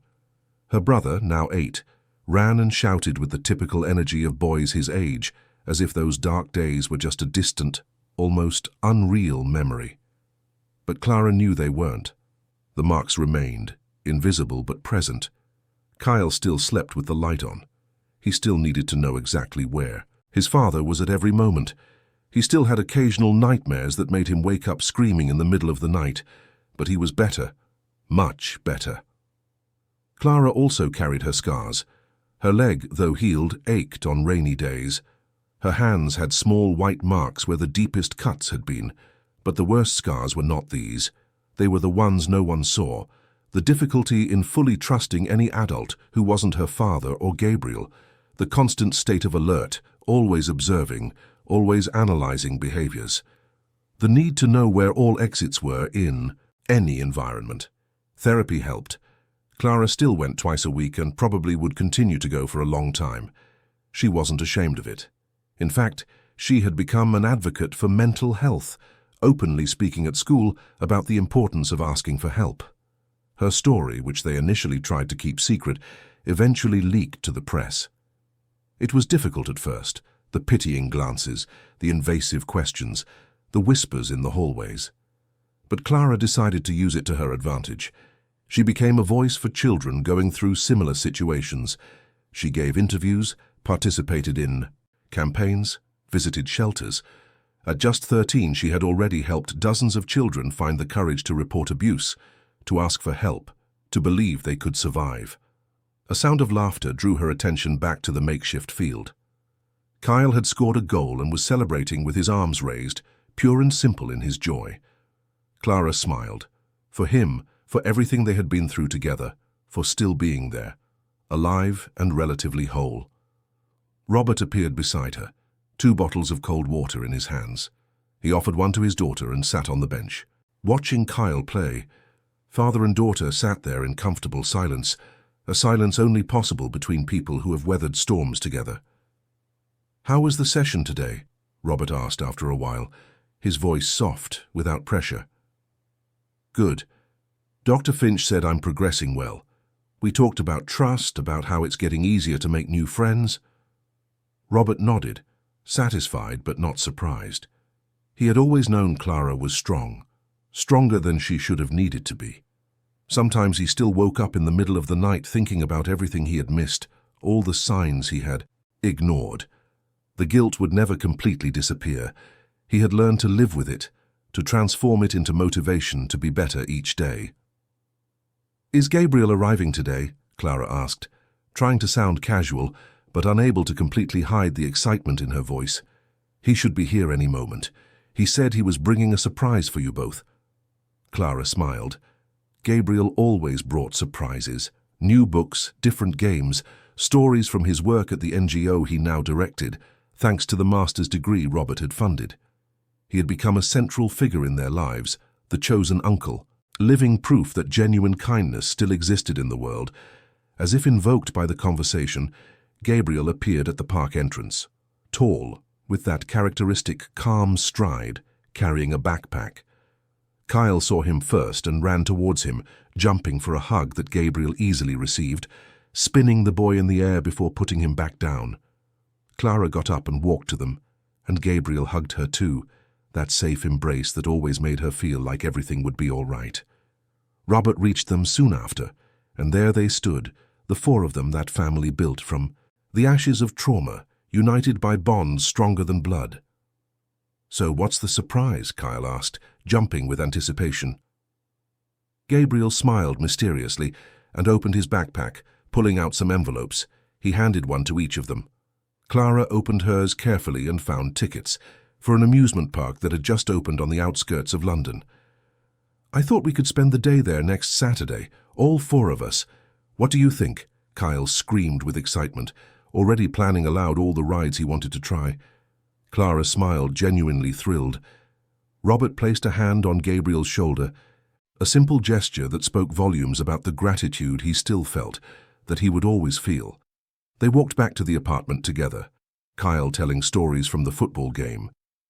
Her brother, now 8, ran and shouted with the typical energy of boys his age, as if those dark days were just a distant, almost unreal memory. But Clara knew they weren't. The marks remained, invisible but present. Kyle still slept with the light on. He still needed to know exactly where. His father was at every moment. He still had occasional nightmares that made him wake up screaming in the middle of the night, but he was better, much better. Clara also carried her scars. Her leg, though healed, ached on rainy days. Her hands had small white marks where the deepest cuts had been, but the worst scars were not these. They were the ones no one saw, the difficulty in fully trusting any adult who wasn't her father or Gabriel, the constant state of alert, always observing, always analyzing behaviors. The need to know where all exits were in any environment. Therapy helped. Clara still went twice a week and probably would continue to go for a long time. She wasn't ashamed of it. In fact, she had become an advocate for mental health, openly speaking at school about the importance of asking for help. Her story, which they initially tried to keep secret, eventually leaked to the press. It was difficult at first, the pitying glances, the invasive questions, the whispers in the hallways. But Clara decided to use it to her advantage. She became a voice for children going through similar situations. She gave interviews, participated in campaigns, visited shelters. At just 13, she had already helped dozens of children find the courage to report abuse, to ask for help, to believe they could survive. A sound of laughter drew her attention back to the makeshift field. Kyle had scored a goal and was celebrating with his arms raised, pure and simple in his joy. Clara smiled. For him, for everything they had been through together, for still being there, alive and relatively whole. Robert appeared beside her, 2 bottles of cold water in his hands. He offered one to his daughter and sat on the bench. Watching Kyle play, father and daughter sat there in comfortable silence, a silence only possible between people who have weathered storms together. "How was the session today?" Robert asked after a while, his voice soft, without pressure. "Good. Dr. Finch said I'm progressing well. We talked about trust, about how it's getting easier to make new friends." Robert nodded, satisfied but not surprised. He had always known Clara was strong, stronger than she should have needed to be. Sometimes he still woke up in the middle of the night thinking about everything he had missed, all the signs he had ignored. The guilt would never completely disappear. He had learned to live with it, to transform it into motivation to be better each day. "Is Gabriel arriving today?" Clara asked, trying to sound casual, but unable to completely hide the excitement in her voice. "He should be here any moment. He said he was bringing a surprise for you both." Clara smiled. Gabriel always brought surprises, new books, different games, stories from his work at the NGO he now directed, thanks to the master's degree Robert had funded. He had become a central figure in their lives, the chosen uncle, living proof that genuine kindness still existed in the world. As if invoked by the conversation, Gabriel appeared at the park entrance, tall, with that characteristic calm stride, carrying a backpack. Kyle saw him first and ran towards him, jumping for a hug that Gabriel easily received, spinning the boy in the air before putting him back down. Clara got up and walked to them, and Gabriel hugged her too, that safe embrace that always made her feel like everything would be all right. Robert reached them soon after, and there they stood, the four of them that family built from the ashes of trauma, united by bonds stronger than blood. "So what's the surprise?" Kyle asked, jumping with anticipation. Gabriel smiled mysteriously and opened his backpack, pulling out some envelopes. He handed one to each of them. Clara opened hers carefully and found tickets for an amusement park that had just opened on the outskirts of London. "I thought we could spend the day there next Saturday, all four of us. What do you think?" Kyle screamed with excitement, already planning aloud all the rides he wanted to try. Clara smiled, genuinely thrilled. Robert placed a hand on Gabriel's shoulder, a simple gesture that spoke volumes about the gratitude he still felt, that he would always feel. They walked back to the apartment together, Kyle telling stories from the football game,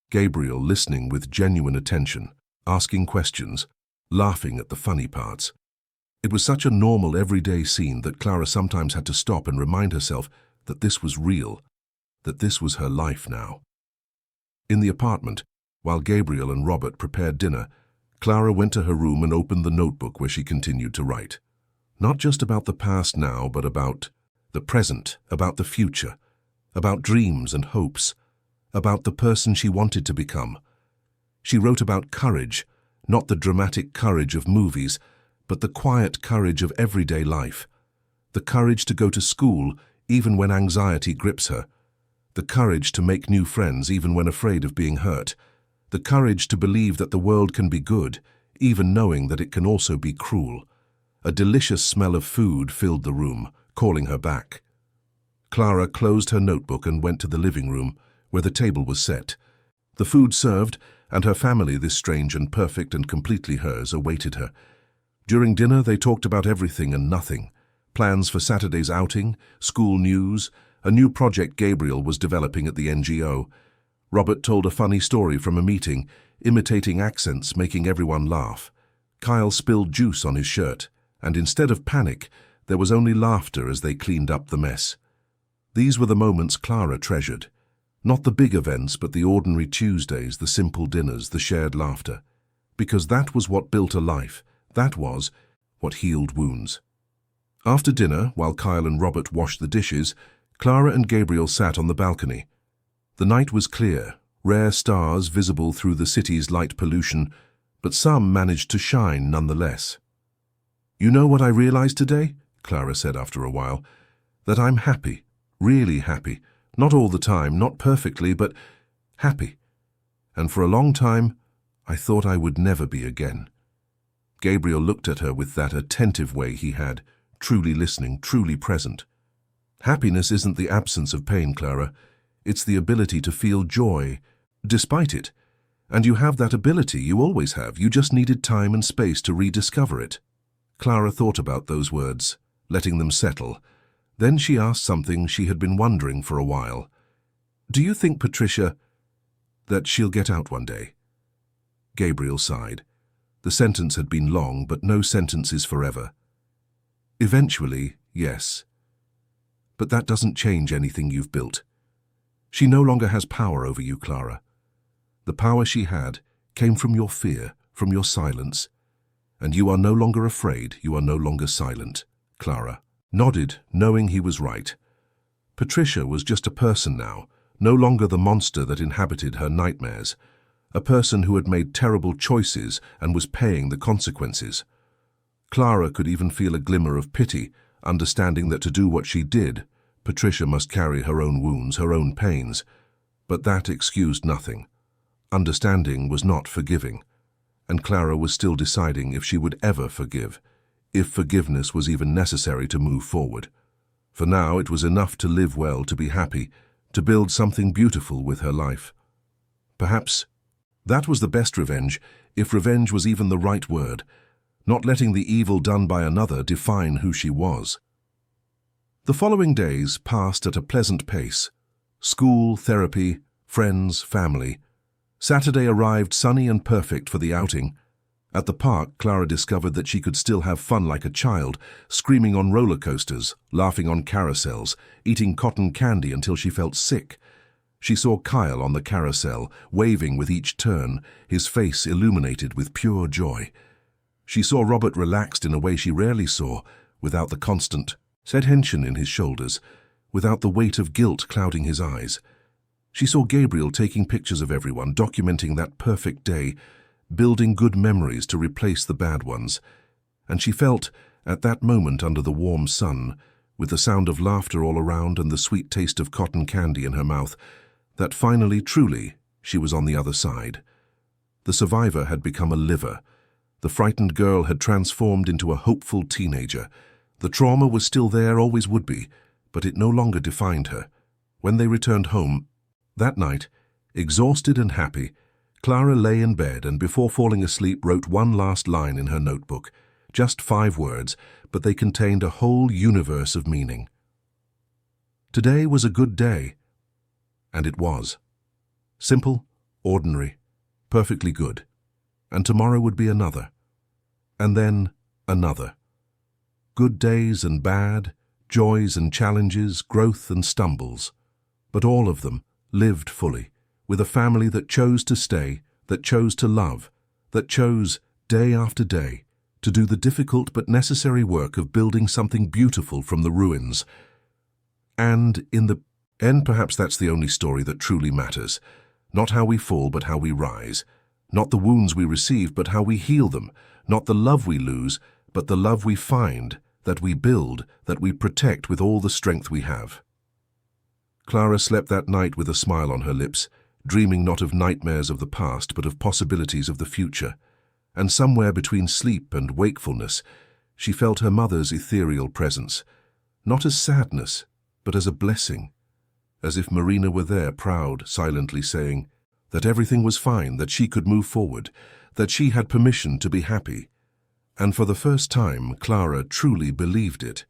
Gabriel listening with genuine attention, asking questions, laughing at the funny parts. It was such a normal, everyday scene that Clara sometimes had to stop and remind herself that this was real, that this was her life now. In the apartment, while Gabriel and Robert prepared dinner, Clara went to her room and opened the notebook where she continued to write. Not just about the past now, but about the present, about the future, about dreams and hopes, about the person she wanted to become. She wrote about courage, not the dramatic courage of movies, but the quiet courage of everyday life. The courage to go to school even when anxiety grips her. The courage to make new friends even when afraid of being hurt. The courage to believe that the world can be good, even knowing that it can also be cruel. A delicious smell of food filled the room, calling her back. Clara closed her notebook and went to the living room, where the table was set. The food served, and her family, this strange and perfect and completely hers, awaited her. During dinner they talked about everything and nothing. Plans for Saturday's outing, school news, a new project Gabriel was developing at the NGO. Robert told a funny story from a meeting, imitating accents, making everyone laugh. Kyle spilled juice on his shirt, and instead of panic, there was only laughter as they cleaned up the mess. These were the moments Clara treasured. Not the big events, but the ordinary Tuesdays, the simple dinners, the shared laughter. Because that was what built a life. That was what healed wounds. After dinner, while Kyle and Robert washed the dishes, Clara and Gabriel sat on the balcony. The night was clear, rare stars visible through the city's light pollution, but some managed to shine nonetheless. "You know what I realized today?" Clara said after a while. "That I'm happy, really happy. Not all the time, not perfectly, but happy. And for a long time, I thought I would never be again." Gabriel looked at her with that attentive way he had, truly listening, truly present. "Happiness isn't the absence of pain, Clara. It's the ability to feel joy, despite it. And you have that ability, you always have. You just needed time and space to rediscover it." Clara thought about those words, letting them settle. Then she asked something she had been wondering for a while. "Do you think, Patricia, that she'll get out one day?" Gabriel sighed. The sentence had been long, but no sentence is forever. "Eventually, yes. But that doesn't change anything you've built. She no longer has power over you, Clara. The power she had came from your fear, from your silence. And you are no longer afraid, you are no longer silent." Clara nodded, knowing he was right. Patricia was just a person now, no longer the monster that inhabited her nightmares. A person who had made terrible choices and was paying the consequences. Clara could even feel a glimmer of pity, understanding that to do what she did, Patricia must carry her own wounds, her own pains. But that excused nothing. Understanding was not forgiving, and Clara was still deciding if she would ever forgive, if forgiveness was even necessary to move forward. For now it was enough to live well, to be happy, to build something beautiful with her life. Perhaps that was the best revenge, if revenge was even the right word, not letting the evil done by another define who she was. The following days passed at a pleasant pace. School, therapy, friends, family. Saturday arrived sunny and perfect for the outing. At the park, Clara discovered that she could still have fun like a child, screaming on roller coasters, laughing on carousels, eating cotton candy until she felt sick. She saw Kyle on the carousel, waving with each turn, his face illuminated with pure joy. She saw Robert relaxed in a way she rarely saw, without the constant tension in his shoulders, without the weight of guilt clouding his eyes. She saw Gabriel taking pictures of everyone, documenting that perfect day, building good memories to replace the bad ones. And she felt, at that moment under the warm sun, with the sound of laughter all around and the sweet taste of cotton candy in her mouth, that finally, truly, she was on the other side. The survivor had become a liver. The frightened girl had transformed into a hopeful teenager. The trauma was still there, always would be, but it no longer defined her. When they returned home, that night, exhausted and happy, Clara lay in bed and before falling asleep wrote one last line in her notebook. Just 5 words, but they contained a whole universe of meaning. Today was a good day. And it was. Simple, ordinary, perfectly good. And tomorrow would be another. And then another. Good days and bad, joys and challenges, growth and stumbles. But all of them lived fully, with a family that chose to stay, that chose to love, that chose, day after day, to do the difficult but necessary work of building something beautiful from the ruins. And in the end, perhaps that's the only story that truly matters. Not how we fall, but how we rise. Not the wounds we receive, but how we heal them. Not the love we lose, but the love we find, that we build, that we protect with all the strength we have. Clara slept that night with a smile on her lips, dreaming not of nightmares of the past, but of possibilities of the future. And somewhere between sleep and wakefulness, she felt her mother's ethereal presence, not as sadness, but as a blessing, as if Marina were there, proud, silently saying that everything was fine, that she could move forward, that she had permission to be happy. And for the first time, Clara truly believed it.